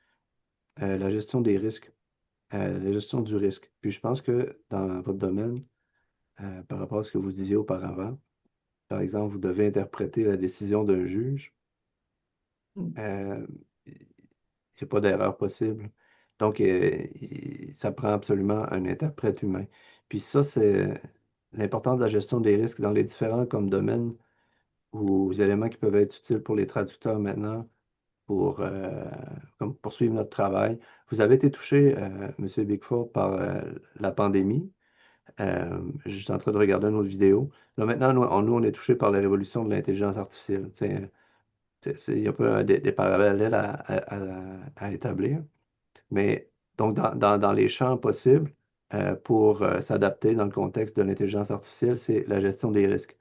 la gestion des risques, la gestion du risque. Puis je pense que dans votre domaine, par rapport à ce que vous disiez auparavant, par exemple, vous devez interpréter la décision d'un juge, euh, il n'y a pas d'erreur possible. Donc, ça prend absolument un interprète humain. Puis ça, c'est l'importance de la gestion des risques dans les différents comme domaines ou éléments qui peuvent être utiles pour les traducteurs maintenant pour comme poursuivre notre travail. Vous avez été touché, Monsieur Bigfoot, par la pandémie. Je suis en train de regarder une autre vidéo. Là, maintenant, on est touché par la révolution de l'intelligence artificielle. Il y a pas des parallèles à établir. Mais donc, dans les champs possibles pour s'adapter dans le contexte de l'intelligence artificielle, c'est la gestion des risques.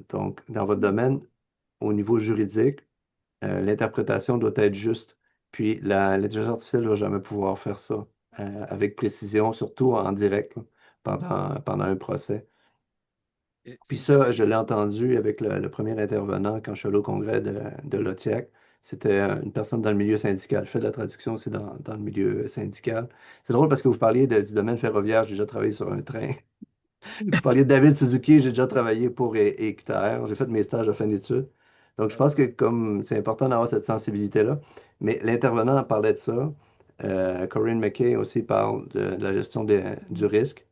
Donc, dans votre domaine, au niveau juridique, l'interprétation doit être juste. Puis l'intelligence artificielle ne va jamais pouvoir faire ça avec précision, surtout en direct, là, pendant un procès. Et Puis si ça, jamais, je l'ai entendu avec le premier intervenant quand je suis allé au congrès de l'OTIAC. C'était une personne dans le milieu syndical. Je fais de la traduction aussi dans le milieu syndical. C'est drôle parce que vous parliez du domaine ferroviaire. J'ai déjà travaillé sur un train. Vous parliez de David Suzuki. J'ai déjà travaillé pour Équiterre. J'ai fait mes stages de fin d'études. Donc, je Ah, pense que comme c'est important d'avoir cette sensibilité-là. Mais l'intervenant parlait de ça. Corinne McKay aussi parle de la gestion du risque.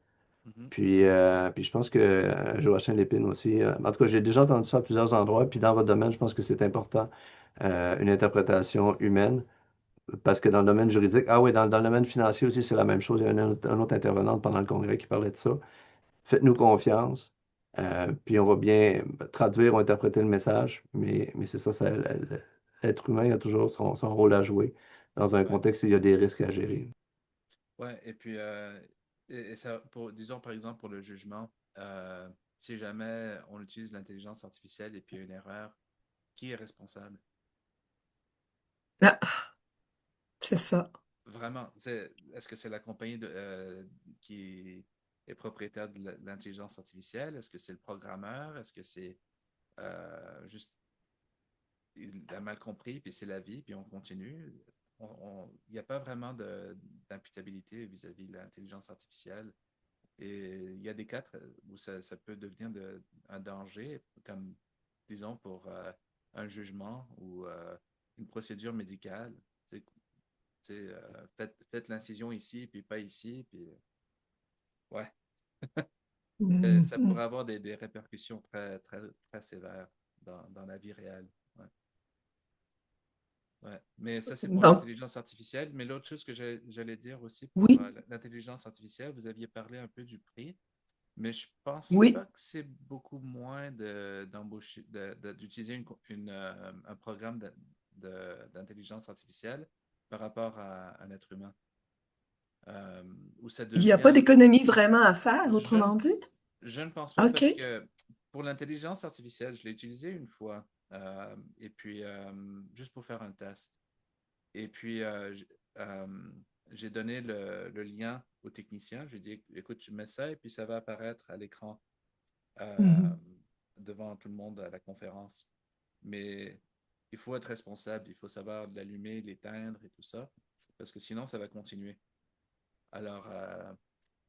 mhm. Puis je pense que Joachim Lépine aussi. En tout cas, j'ai déjà entendu ça à plusieurs endroits. Puis dans votre domaine, je pense que c'est important, une interprétation humaine. Parce que dans le domaine juridique, ah oui, dans le domaine financier aussi, c'est la même chose. Il y a un autre intervenant pendant le congrès qui parlait de ça. Faites-nous confiance. Puis on va bien traduire ou interpréter le message. Mais c'est ça, l'être humain a toujours son rôle à jouer dans un Ouais. contexte où il y a des risques à gérer. Ouais, et puis, et ça, disons par exemple pour le jugement, si jamais on utilise l'intelligence artificielle et puis il y a une erreur, qui est responsable? Ah, c'est ça. Vraiment, est-ce que c'est la compagnie qui est propriétaire de l'intelligence artificielle? Est-ce que c'est le programmeur? Est-ce que c'est juste, il a mal compris, puis c'est la vie, puis on continue? Il n'y a pas vraiment d'imputabilité vis-à-vis de l'intelligence artificielle. Et il y a des cas où ça peut devenir un danger, comme, disons, pour un jugement ou une procédure médicale. Faites l'incision ici, puis pas ici, puis ouais, ça Mhm. pourrait avoir des répercussions très, très, très sévères dans la vie réelle. Ouais. Ouais. Mais ça, c'est pour Donc, l'intelligence artificielle. Mais l'autre chose que j'allais dire aussi pour oui, l'intelligence artificielle, vous aviez parlé un peu du prix. Mais je pense oui. pas que c'est beaucoup moins d'embaucher, d'utiliser un programme d'intelligence artificielle par rapport à un être humain. Euh, Où ça Il n'y a pas devient. d'économie vraiment à faire, Je ne, autrement dit? je ne pense pas OK. parce que pour l'intelligence artificielle, je l'ai utilisé une fois et puis juste pour faire un test. Et puis j'ai donné le lien au technicien. Je lui ai dit, écoute, tu mets ça et puis ça va apparaître à l'écran euh, Mhm. devant tout le monde à la conférence. Mais il faut être responsable, il faut savoir l'allumer, l'éteindre et tout ça, parce que sinon, ça va continuer. Alors,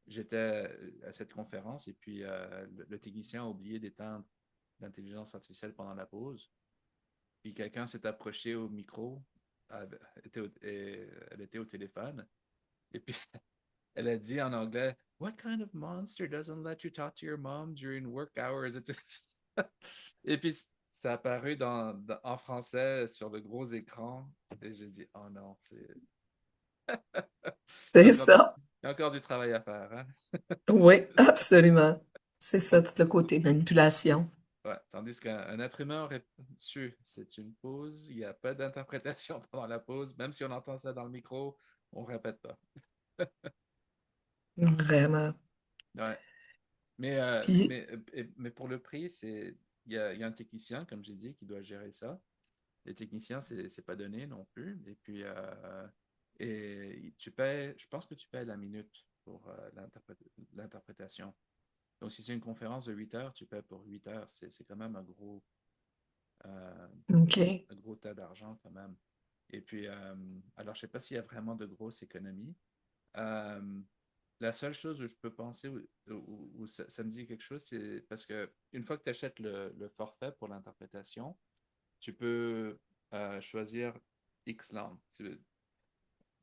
j'étais à cette conférence et puis le technicien a oublié d'éteindre l'intelligence artificielle pendant la pause. Puis quelqu'un s'est approché au micro, elle était au téléphone, et puis elle a dit en anglais, What kind of monster doesn't let you talk to your mom during work hours? Et puis, ça a apparu en français sur le gros écran. Et j'ai dit, oh non, il y a C'est encore du, ça. il y a encore du travail à faire. Hein? Oui, absolument. C'est ça, tout le côté manipulation. Ouais. Tandis qu'un être humain aurait su, c'est une pause, il n'y a pas d'interprétation pendant la pause. Même si on entend ça dans le micro, on ne répète pas. Vraiment. Ouais. Puis, Mais pour le prix, il y a un technicien, comme j'ai dit, qui doit gérer ça. Les techniciens, c'est pas donné non plus. Et puis, tu paies, je pense que tu paies la minute pour l'interprétation. Donc, si c'est une conférence de 8 heures, tu paies pour 8 heures. C'est quand même euh, OK. un gros tas d'argent quand même. Et puis, alors, je sais pas s'il y a vraiment de grosses économies. Euh, la seule chose où je peux penser, où ça me dit quelque chose, c'est parce que une fois que tu achètes le forfait pour l'interprétation, tu peux choisir X langues.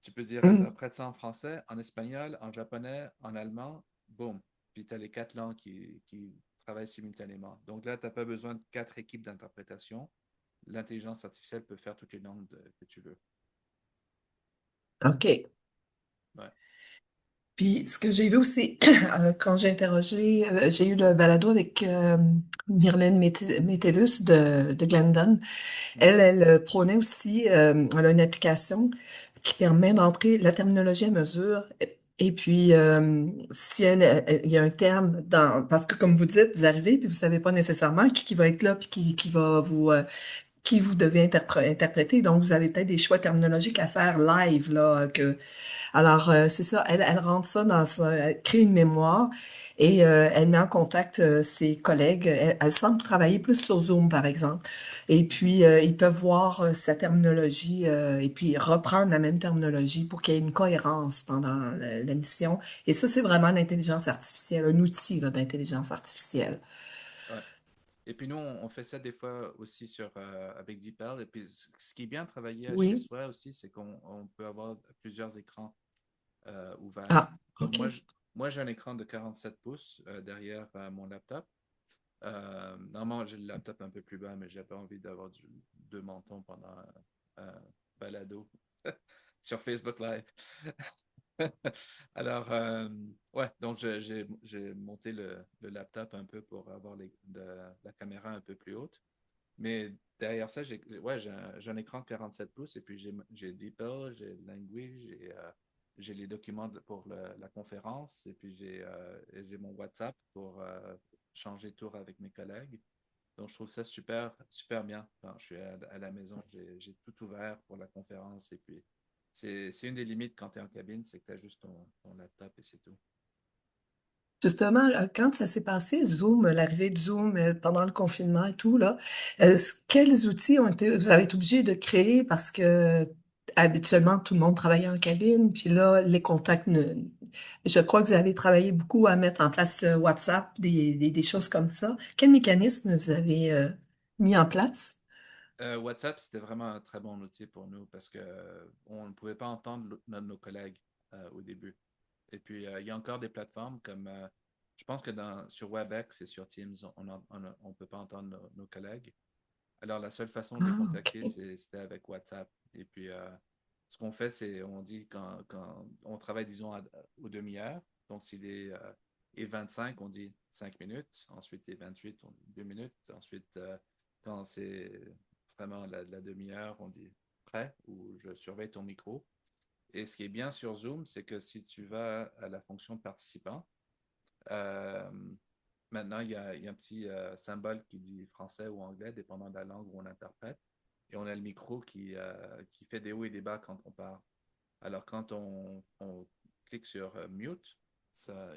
Tu peux dire Mm. interprète ça en français, en espagnol, en japonais, en allemand, boum. Puis tu as les quatre langues qui travaillent simultanément. Donc là, tu n'as pas besoin de quatre équipes d'interprétation. L'intelligence artificielle peut faire toutes les langues que tu veux. OK. Ouais. Puis, ce que j'ai vu aussi, quand j'ai interrogé, j'ai eu le balado avec Myrlène Métellus de Glendon. Elle, Mhm. elle prônait aussi, elle a une application qui permet d'entrer la terminologie à mesure. Et puis, si il y a un terme parce que comme vous dites, vous arrivez puis vous savez pas nécessairement qui va être là puis qui va vous qui vous devez interpréter. Donc, vous avez peut-être des choix terminologiques à faire live, là, alors, c'est ça, elle rentre ça elle crée une mémoire et elle met en contact ses collègues. Elle semble travailler plus sur Zoom, par exemple. Et Mhm. puis, ils peuvent voir sa terminologie et puis reprendre la même terminologie pour qu'il y ait une cohérence pendant la mission. Et ça, c'est vraiment l'intelligence artificielle, un outil là, d'intelligence artificielle. Ouais. Et puis nous, on fait ça des fois aussi avec DeepL. Et puis ce qui est bien travaillé chez Oui. soi aussi, c'est qu'on peut avoir plusieurs écrans ouverts. Ah, Donc OK. moi j'ai un écran de 47 pouces derrière mon laptop. Normalement, j'ai le laptop un peu plus bas, mais j'ai pas envie d'avoir deux mentons pendant un balado sur Facebook Live. Alors, ouais, donc j'ai monté le laptop un peu pour avoir la caméra un peu plus haute. Mais derrière ça, j'ai un écran de 47 pouces et puis j'ai DeepL, j'ai Language, j'ai les documents pour la conférence et puis j'ai mon WhatsApp pour changer de tour avec mes collègues. Donc, je trouve ça super, super bien. Quand je suis à la maison, j'ai tout ouvert pour la conférence et puis c'est une des limites quand tu es en cabine, c'est que tu as juste ton laptop et c'est tout. Justement, quand ça s'est passé, Zoom, l'arrivée de Zoom pendant le confinement et tout, là, quels outils vous avez été obligé de créer parce que habituellement, tout le monde travaillait en cabine, puis là, les contacts je crois que vous avez travaillé beaucoup à mettre en place WhatsApp, des choses comme ça. Quel mécanisme vous avez mis en place? WhatsApp, c'était vraiment un très bon outil pour nous parce que on ne pouvait pas entendre nos collègues au début. Et puis, il y a encore des plateformes comme, je pense que sur WebEx et sur Teams, on peut pas entendre nos collègues. Alors, la seule façon de les Ah, contacter, OK. c'était avec WhatsApp. Et puis, ce qu'on fait, c'est, on dit quand on travaille, disons, aux demi-heures. Donc, s'il est et 25, on dit 5 minutes. Ensuite, et 28, on dit 2 minutes. Ensuite, quand c'est vraiment la demi-heure, on dit prêt ou je surveille ton micro. Et ce qui est bien sur Zoom, c'est que si tu vas à la fonction de participant, euh, maintenant, il y a un petit symbole qui dit français ou anglais, dépendant de la langue où on interprète. Et on a le micro qui fait des hauts et des bas quand on parle. Alors, quand on clique sur mute,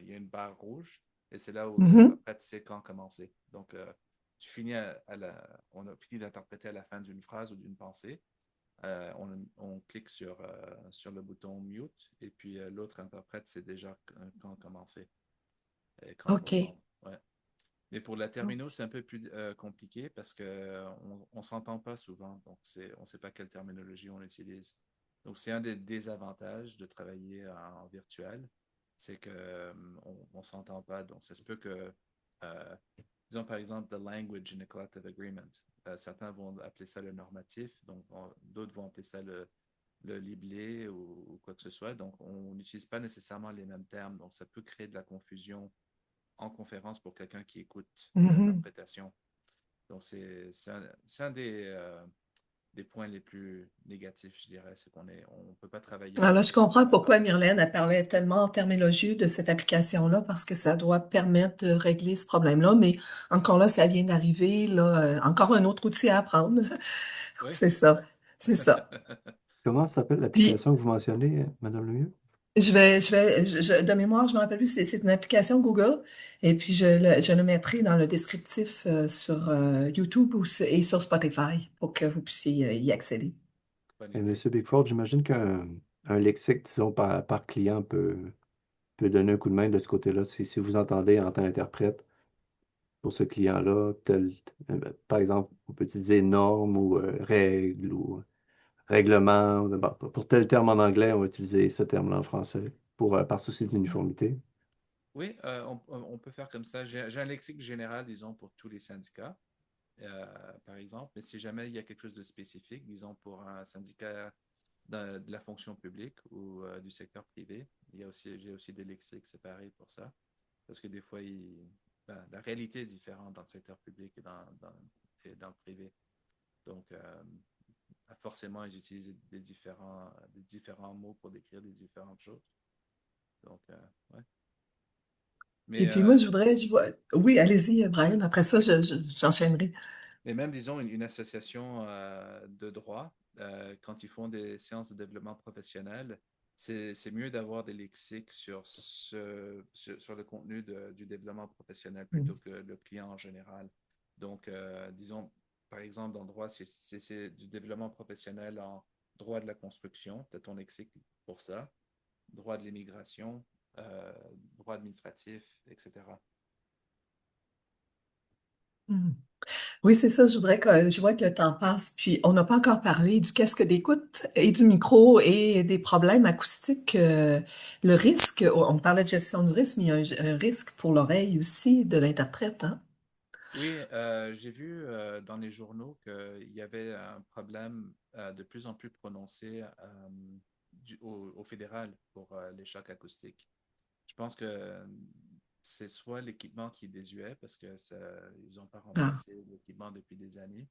il y a une barre rouge et c'est là où Mhm. l'interprète sait quand commencer. Donc, tu finis on a fini d'interpréter à la fin d'une phrase ou d'une pensée. On clique sur le bouton mute et puis l'autre interprète sait déjà quand commencer et quand OK. reprendre. Ouais. Mais pour la terminaux, c'est un peu plus compliqué parce que on s'entend pas souvent, donc on ne sait pas quelle terminologie on utilise. Donc c'est un des désavantages de travailler en virtuel, c'est que on s'entend pas. Donc ça se peut que, euh, disons par exemple, the language in a collective agreement. Certains vont appeler ça le normatif, donc d'autres vont appeler ça le liblé ou quoi que ce soit. Donc on n'utilise pas nécessairement les mêmes termes, donc ça peut créer de la confusion en conférence pour quelqu'un qui écoute Mhm. l'interprétation. Donc, c'est un des points les plus négatifs, je dirais, c'est on peut pas travailler Alors là, je comprends en même temps. pourquoi Myrlène a parlé tellement en termes élogieux de cette application-là, parce que ça doit permettre de régler ce problème-là. Mais encore là, ça vient d'arriver, là, encore un autre outil à apprendre. Oui. C'est ça, c'est ça. Comment s'appelle Puis, l'application que vous mentionnez, Madame Lemieux? de mémoire, je me rappelle plus, c'est une application Google, et puis je le mettrai dans le descriptif sur YouTube et sur Spotify pour que vous puissiez y accéder. Bonne Et idée. Monsieur Bigford, j'imagine un lexique, disons, par client peut donner un coup de main de ce côté-là. Si vous entendez en tant qu'interprète pour ce client-là, par exemple, on peut utiliser norme ou règle ou règlement. Bon, pour tel terme en anglais, on va utiliser ce terme-là en français par souci d'uniformité. Oui, on peut faire comme ça. J'ai un lexique général, disons, pour tous les syndicats, par exemple, mais si jamais il y a quelque chose de spécifique, disons, pour un syndicat de la fonction publique ou du secteur privé, j'ai aussi des lexiques séparés pour ça. Parce que des fois, la réalité est différente dans le secteur public et dans le privé. Donc, forcément, ils utilisent des différents mots pour décrire des différentes choses. Donc, ouais. Et Mais puis moi, je vois, oui, allez-y, Brian, après ça, j'enchaînerai. Et même, disons, une association de droit, quand ils font des séances de développement professionnel, c'est mieux d'avoir des lexiques sur le contenu du développement professionnel plutôt que le client en général. Donc, disons, par exemple, dans le droit, si c'est du développement professionnel en droit de la construction, tu as ton lexique pour ça, droit de l'immigration, euh, droit administratif, etc. Mm. Oui, c'est ça. Je vois que le temps passe. Puis, on n'a pas encore parlé du casque d'écoute et du micro et des problèmes acoustiques. Le risque, on parlait de gestion du risque, mais il y a un risque pour l'oreille aussi de l'interprète, hein? Oui, j'ai vu dans les journaux qu'il y avait un problème de plus en plus prononcé au fédéral pour les chocs acoustiques. Je pense que c'est soit l'équipement qui est désuet parce que ils n'ont pas Ah. remplacé l'équipement depuis des années,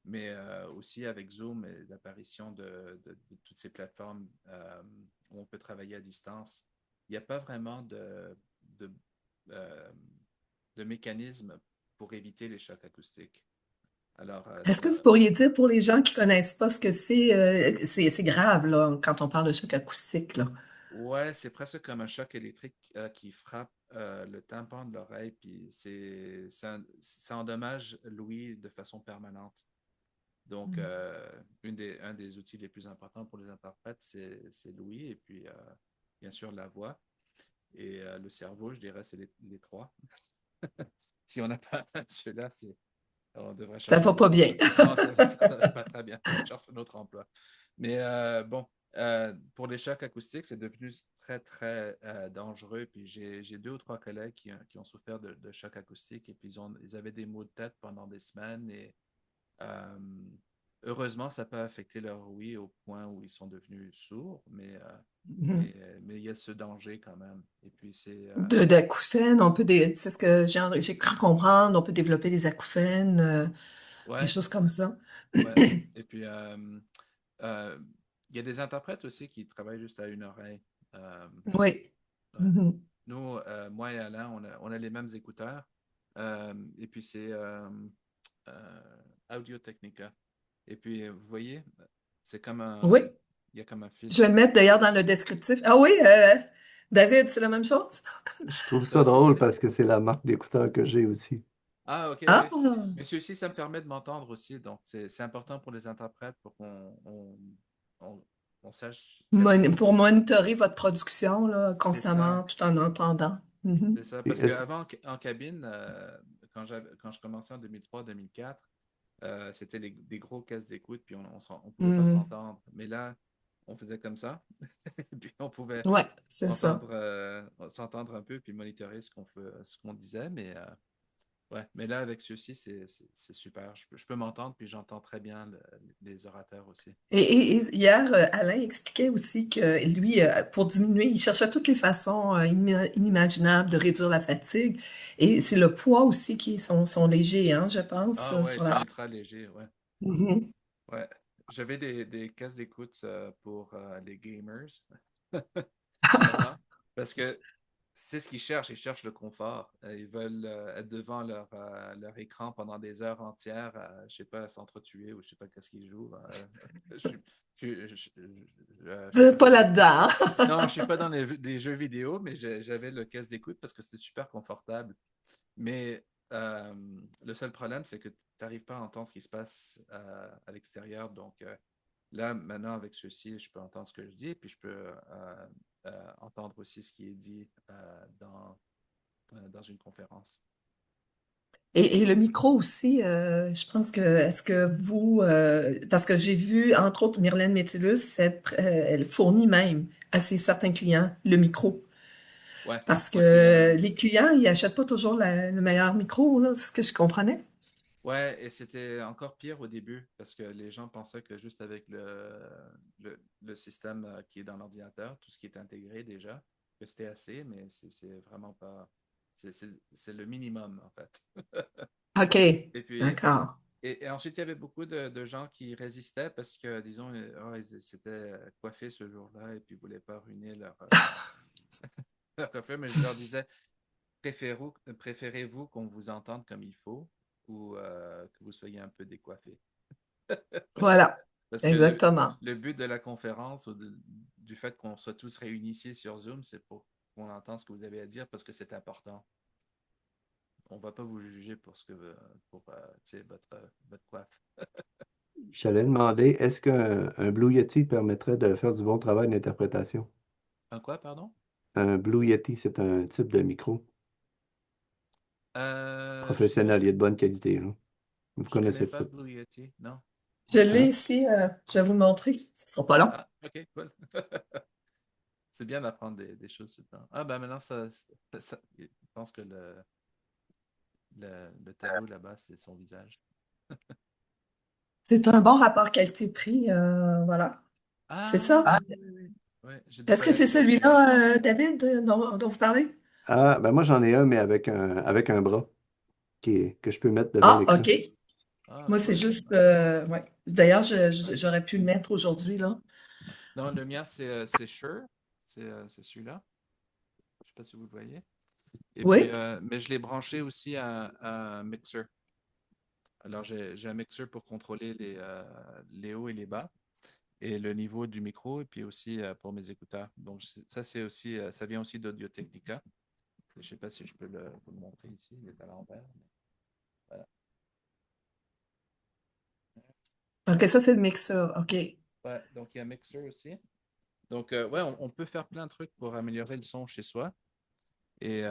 mais aussi avec Zoom et l'apparition de toutes ces plateformes où on peut travailler à distance, il n'y a pas vraiment de, euh, de mécanisme pour éviter les chocs acoustiques. Alors, Est-ce que vous pourriez dire pour les gens qui connaissent pas ce que c'est grave, là, quand on parle de choc acoustique, là. ouais, c'est presque comme un choc électrique qui frappe le tympan de l'oreille, puis ça endommage l'ouïe de façon permanente. Donc, un des outils les plus importants pour les interprètes, c'est l'ouïe, et puis, bien sûr, la voix. Et le cerveau, je dirais, c'est les trois. Si on n'a pas ceux-là, on devrait Ça chercher va un pas autre bien. emploi. Non, ça va pas très bien. On cherche un autre emploi. Mais bon, pour les chocs acoustiques, c'est devenu très, très dangereux. Puis j'ai deux ou trois collègues qui ont souffert de chocs acoustiques et puis ils avaient des maux de tête pendant des semaines. Et euh, heureusement, ça n'a pas affecté leur ouïe au point où ils sont devenus sourds, mais il y a ce danger quand même. Et puis c'est D'acouphènes, c'est ce que j'ai cru comprendre, on peut développer des acouphènes, des ouais, choses comme ça. ouais. Et puis euh, il y a des interprètes aussi qui travaillent juste à une oreille. Euh, Oui. ouais. Mhm. Nous, moi et Alain, on a les mêmes écouteurs. Et puis c'est Audio Technica. Et puis, vous voyez, c'est comme Oui. il y a comme un fil Je vais qui le passe. mettre d'ailleurs dans le descriptif. Ah oui, David, c'est la même chose? Je trouve ça Non, c'est drôle joli. parce que c'est la marque d'écouteurs que j'ai aussi. Ah, ok, Ah, oui. Mais ceci, ça me permet de m'entendre aussi. Donc, c'est important pour les interprètes pour on, on sache qu'est-ce qu'on pour dit. monitorer votre production là, C'est ça. constamment, tout en entendant. Mhm. C'est ça. Puis Parce qu'avant, en cabine, quand je commençais en 2003-2004, c'était des gros caisses d'écoute, puis on pouvait pas Mhm. s'entendre. Mais là, on faisait comme ça, puis on pouvait Ouais, c'est ça. s'entendre un peu, puis monitorer ce qu'on disait. Mais ouais, mais là, avec ceci, c'est super. Je peux m'entendre, puis j'entends très bien les orateurs aussi. Et hier, Alain expliquait aussi que lui, pour diminuer, il cherchait toutes les façons inimaginables de réduire la fatigue. Et c'est le poids aussi sont légers, hein, je pense, Ah ouais, ils sur sont la... ultra légers, ouais. Mhm. Ouais. J'avais des casques d'écoute pour les gamers avant, parce que c'est ce qu'ils cherchent. Ils cherchent le confort. Ils veulent être devant leur écran pendant des heures entières, je sais pas, à s'entretuer ou je sais pas qu'est-ce qu'ils jouent. Je suis, je Vous suis n'êtes pas pas dans là-dedans. non, je suis pas dans les jeux vidéo, mais j'avais le casque d'écoute parce que c'était super confortable. Mais le seul problème, c'est que tu n'arrives pas à entendre ce qui se passe à l'extérieur. Donc là, maintenant, avec ceci, je peux entendre ce que je dis, et puis je peux entendre aussi ce qui est dit dans une conférence. Et le micro aussi, je pense que, est-ce que vous, parce que j'ai vu, entre autres, Myrlène Métillus, elle fournit même à ses certains clients le micro. Ouais, Parce ouais, c'est que les clients, ils achètent pas toujours le meilleur micro, là, c'est ce que je comprenais. ouais, et c'était encore pire au début parce que les gens pensaient que juste avec le système qui est dans l'ordinateur, tout ce qui est intégré déjà, que c'était assez, mais c'est vraiment pas. C'est le minimum en fait. OK, Et puis, d'accord. et ensuite, il y avait beaucoup de gens qui résistaient parce que, disons, ils s'étaient coiffés ce jour-là et puis ne voulaient pas ruiner leur coiffure. Mais je leur disais, préférez-vous qu'on vous entende comme il faut ou que vous soyez un peu décoiffé. Voilà, Parce que exactement. le but de la conférence ou du fait qu'on soit tous réunis ici sur Zoom, c'est pour qu'on entende ce que vous avez à dire parce que c'est important. On ne va pas vous juger pour ce que pour tu sais, votre coiffe. J'allais demander, est-ce qu'un Blue Yeti permettrait de faire du bon travail d'interprétation? Un quoi, pardon? Un Blue Yeti, c'est un type de micro Je sais pas, professionnel, il est de bonne qualité, hein. Vous je connais connaissez pas peut-être. Blue Yeti, non. Je l'ai Hein? ici, je vais vous le montrer. Ce sera pas long. Ah, ok, cool. C'est bien d'apprendre des choses tout le temps. Ah, ben maintenant, je pense que le tableau là-bas, c'est son visage. C'est un bon rapport qualité-prix, voilà. C'est Ah, ça. oui, oui, oui. Ouais, j'ai Est-ce déjà que c'est acheté là. celui-là, David, dont vous parlez? Ah, ben moi j'en ai un, mais avec un bras que je peux mettre devant Ah, l'écran. OK. Ah, Moi, c'est cool. juste, ouais. D'ailleurs, Ouais. j'aurais pu le mettre aujourd'hui, là. Non, le mien, c'est Shure. C'est celui-là. Je sais pas si vous le voyez. Et puis, Oui. mais je l'ai branché aussi à un mixer. Alors, j'ai un mixeur pour contrôler les hauts et les bas et le niveau du micro et puis aussi pour mes écouteurs. Donc, ça, c'est aussi, ça vient aussi d'Audio Technica. Je ne sais pas si je peux vous le montrer ici. Il est à l'envers. Voilà. OK, ça, c'est le mixeur. OK. Ouais, donc, il y a un mixeur aussi. Donc, ouais, on peut faire plein de trucs pour améliorer le son chez soi et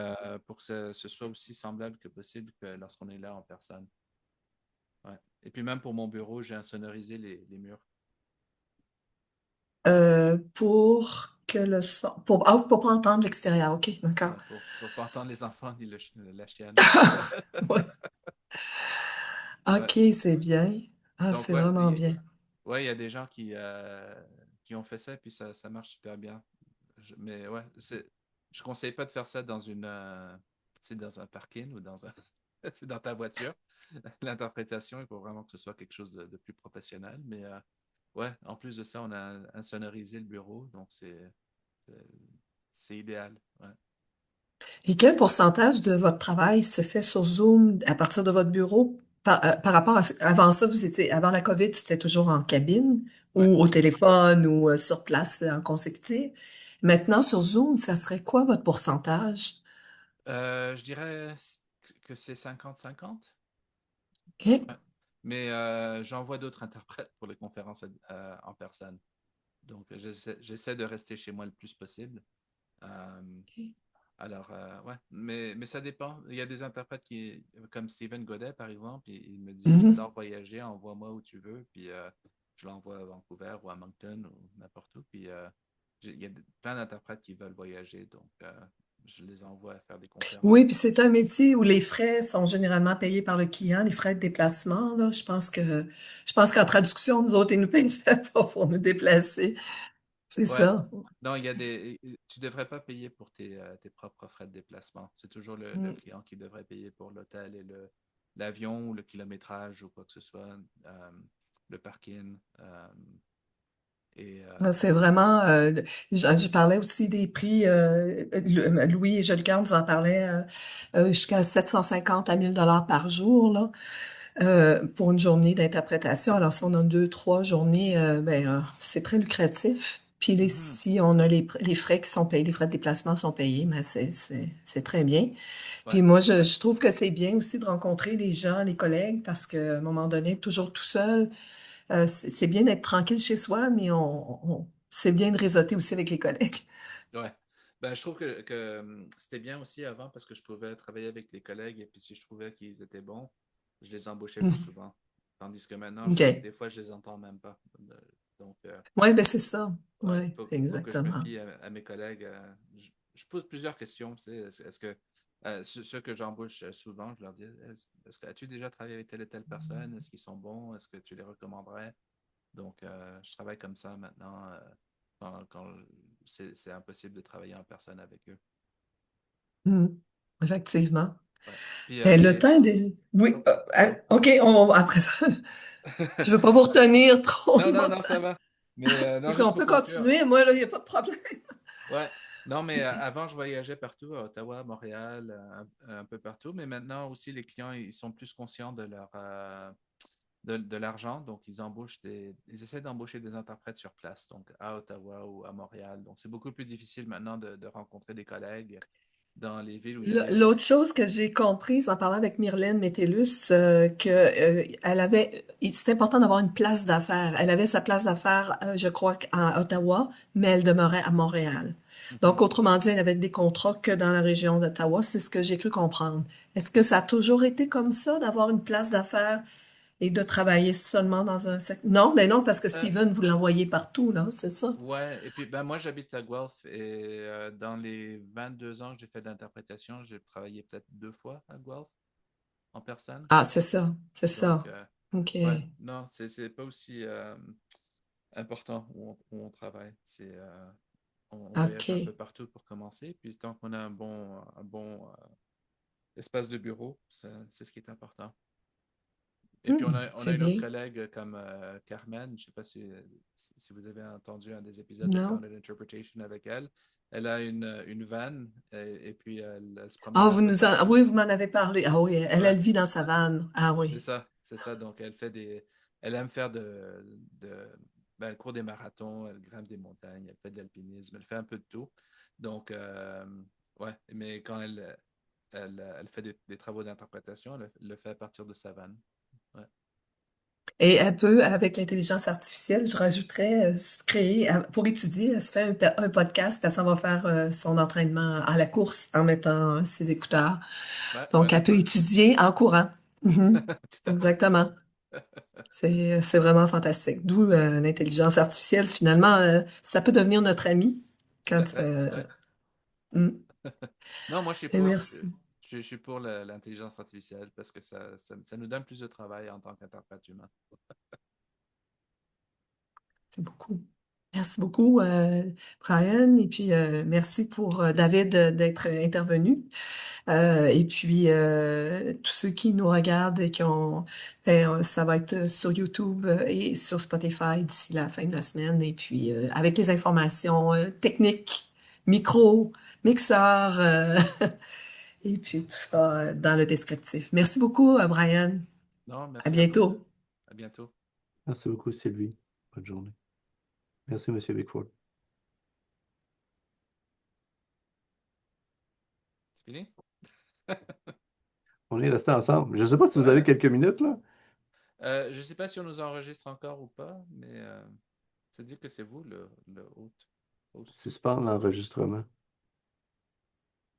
pour que ce soit aussi semblable que possible que lorsqu'on est là en personne. Ouais. Et puis, même pour mon bureau, j'ai insonorisé les murs. Pour que le son... pour pas entendre l'extérieur. OK, d'accord. Ouais, pour pas entendre les enfants ni la chienne. Ouais. Ouais. OK, c'est bien. Ah, Donc, c'est vraiment bien. ouais, il y a des gens qui ont fait ça, et puis ça marche super bien. Mais ouais, je conseille pas de faire ça dans un parking ou c'est dans ta voiture. L'interprétation, il faut vraiment que ce soit quelque chose de plus professionnel. Mais ouais, en plus de ça, on a insonorisé le bureau, donc c'est c'est idéal. Ouais. Et quel pourcentage de votre travail se fait sur Zoom à partir de votre bureau par rapport à... Avant ça, avant la COVID, c'était toujours en cabine Ouais. ou au téléphone ou sur place en consécutif. Maintenant, sur Zoom, ça serait quoi votre pourcentage? Je dirais que c'est 50-50. OK. Ouais. Mais j'envoie d'autres interprètes pour les conférences en personne. Donc, j'essaie de rester chez moi le plus possible. Euh, alors, ouais, mais ça dépend. Il y a des interprètes comme Stephen Godet, par exemple, il me dit, Mhm. j'adore voyager, envoie-moi où tu veux, puis je l'envoie à Vancouver ou à Moncton ou n'importe où. Puis, il y a plein d'interprètes qui veulent voyager, donc je les envoie à faire des Oui, puis conférences. c'est un métier où les frais sont généralement payés par le client, les frais de déplacement, là. Je pense qu'en traduction, nous autres, ils nous payent pas pour nous déplacer. C'est Ouais. ça. Non, tu devrais pas payer pour tes propres frais de déplacement. C'est toujours le Mm. client qui devrait payer pour l'hôtel et l'avion ou le kilométrage ou quoi que ce soit, le parking. Et Là, c'est vraiment, je parlais aussi des prix, Louis et je le garde, nous en parlait jusqu'à 750 à 1000 $ par jour là, pour une journée d'interprétation. Alors, si on a deux, trois journées, c'est très lucratif. Puis mhm, si on a les frais qui sont payés, les frais de déplacement sont payés, mais c'est très bien. ouais, Puis moi, je trouve que c'est bien aussi de rencontrer les gens, les collègues, parce qu'à un moment donné, toujours tout seul, c'est bien d'être tranquille chez soi, mais c'est bien de réseauter aussi avec les collègues. ouais. Ben, je trouve que c'était bien aussi avant parce que je pouvais travailler avec les collègues et puis si je trouvais qu'ils étaient bons, je les embauchais plus Mhm. souvent. Tandis que maintenant, OK. des fois, je les entends même pas. Donc, Oui, ben c'est ça. ouais, Oui, faut que je me exactement. fie à mes collègues. Je pose plusieurs questions. Tu sais, est-ce que ceux que j'embauche souvent, je leur dis, est-ce que as-tu déjà travaillé avec telle et telle personne? Est-ce qu'ils sont bons? Est-ce que tu les recommanderais? Donc, je travaille comme ça maintenant quand c'est impossible de travailler en personne avec eux. Mhm. Effectivement. Ouais. Puis, Le temps des... Oui, oh, OK, après ça, je ne veux pas vous retenir trop non, non, non, longtemps. ça va. Mais non, Parce juste qu'on pour peut conclure. continuer. Moi, là, il n'y a pas de problème. Ouais. Non, mais avant, je voyageais partout, à Ottawa, à Montréal, un peu partout. Mais maintenant aussi, les clients, ils sont plus conscients de l'argent. Donc, ils essaient d'embaucher des interprètes sur place, donc à Ottawa ou à Montréal. Donc, c'est beaucoup plus difficile maintenant de rencontrer des collègues dans les villes où il y a des... L'autre chose que j'ai comprise en parlant avec Myrlène Métellus, c'était important d'avoir une place d'affaires. Elle avait sa place d'affaires, je crois, à Ottawa, mais elle demeurait à Montréal. Mhm. Donc, autrement dit, elle avait des contrats que dans la région d'Ottawa. C'est ce que j'ai cru comprendre. Est-ce que ça a toujours été comme ça, d'avoir une place d'affaires et de travailler seulement dans un secteur? Non, mais non, parce que Euh, Steven, vous l'envoyez partout, là, c'est ça? ouais, et puis ben, moi, j'habite à Guelph et dans les 22 ans que j'ai fait de l'interprétation, j'ai travaillé peut-être 2 fois à Guelph en personne. Ah, c'est ça, c'est Donc, ça. OK. ouais, non, c'est pas aussi important où on travaille. On voyage un peu OK. partout pour commencer. Puis tant qu'on a un bon espace de bureau, c'est ce qui est important. Et puis on a C'est une autre bien. collègue comme Carmen. Je ne sais pas si vous avez entendu un des épisodes de Non? Grounded Interpretation avec elle. Elle a une vanne et puis elle se promène Ah, un peu oui, partout. vous m'en avez parlé. Ah oui, elle Ouais, vit dans sa vanne. Ah c'est oui. ça, c'est ça. Donc, elle aime faire ben, elle court des marathons, elle grimpe des montagnes, elle fait de l'alpinisme, elle fait un peu de tout. Donc, ouais, mais quand elle fait des travaux d'interprétation, elle le fait à partir de sa vanne. Ouais. Et elle peut, avec l'intelligence artificielle, je rajouterais, créer, pour étudier, elle se fait un podcast, puis elle s'en va faire son entraînement à la course en mettant ses écouteurs. Ouais, Donc, bonne elle peut idée. étudier en courant. Mhm. Tout à fait. Exactement. C'est vraiment fantastique. D'où l'intelligence artificielle, finalement, ça peut devenir notre ami Tout à quand... fait. Ouais. mm. Non, moi, je suis Et pour. Je, merci. je- je suis pour l'intelligence artificielle parce que ça nous donne plus de travail en tant qu'interprète humain. C'est beaucoup. Merci beaucoup, Brian. Et puis, merci pour David d'être intervenu. Et puis, tous ceux qui nous regardent et ça va être sur YouTube et sur Spotify d'ici la fin de la semaine. Et puis, avec les informations techniques, micro, mixeur, et puis tout ça dans le descriptif. Merci beaucoup, Brian. Non, À merci à vous. bientôt. À bientôt. Merci beaucoup, Sylvie. Bonne journée. Merci, Monsieur Bickford. C'est fini? On est restés ensemble. Je ne sais pas si vous avez Ouais. quelques minutes, là. Je ne sais pas si on nous enregistre encore ou pas, mais ça dit que c'est vous le host. Suspendre l'enregistrement.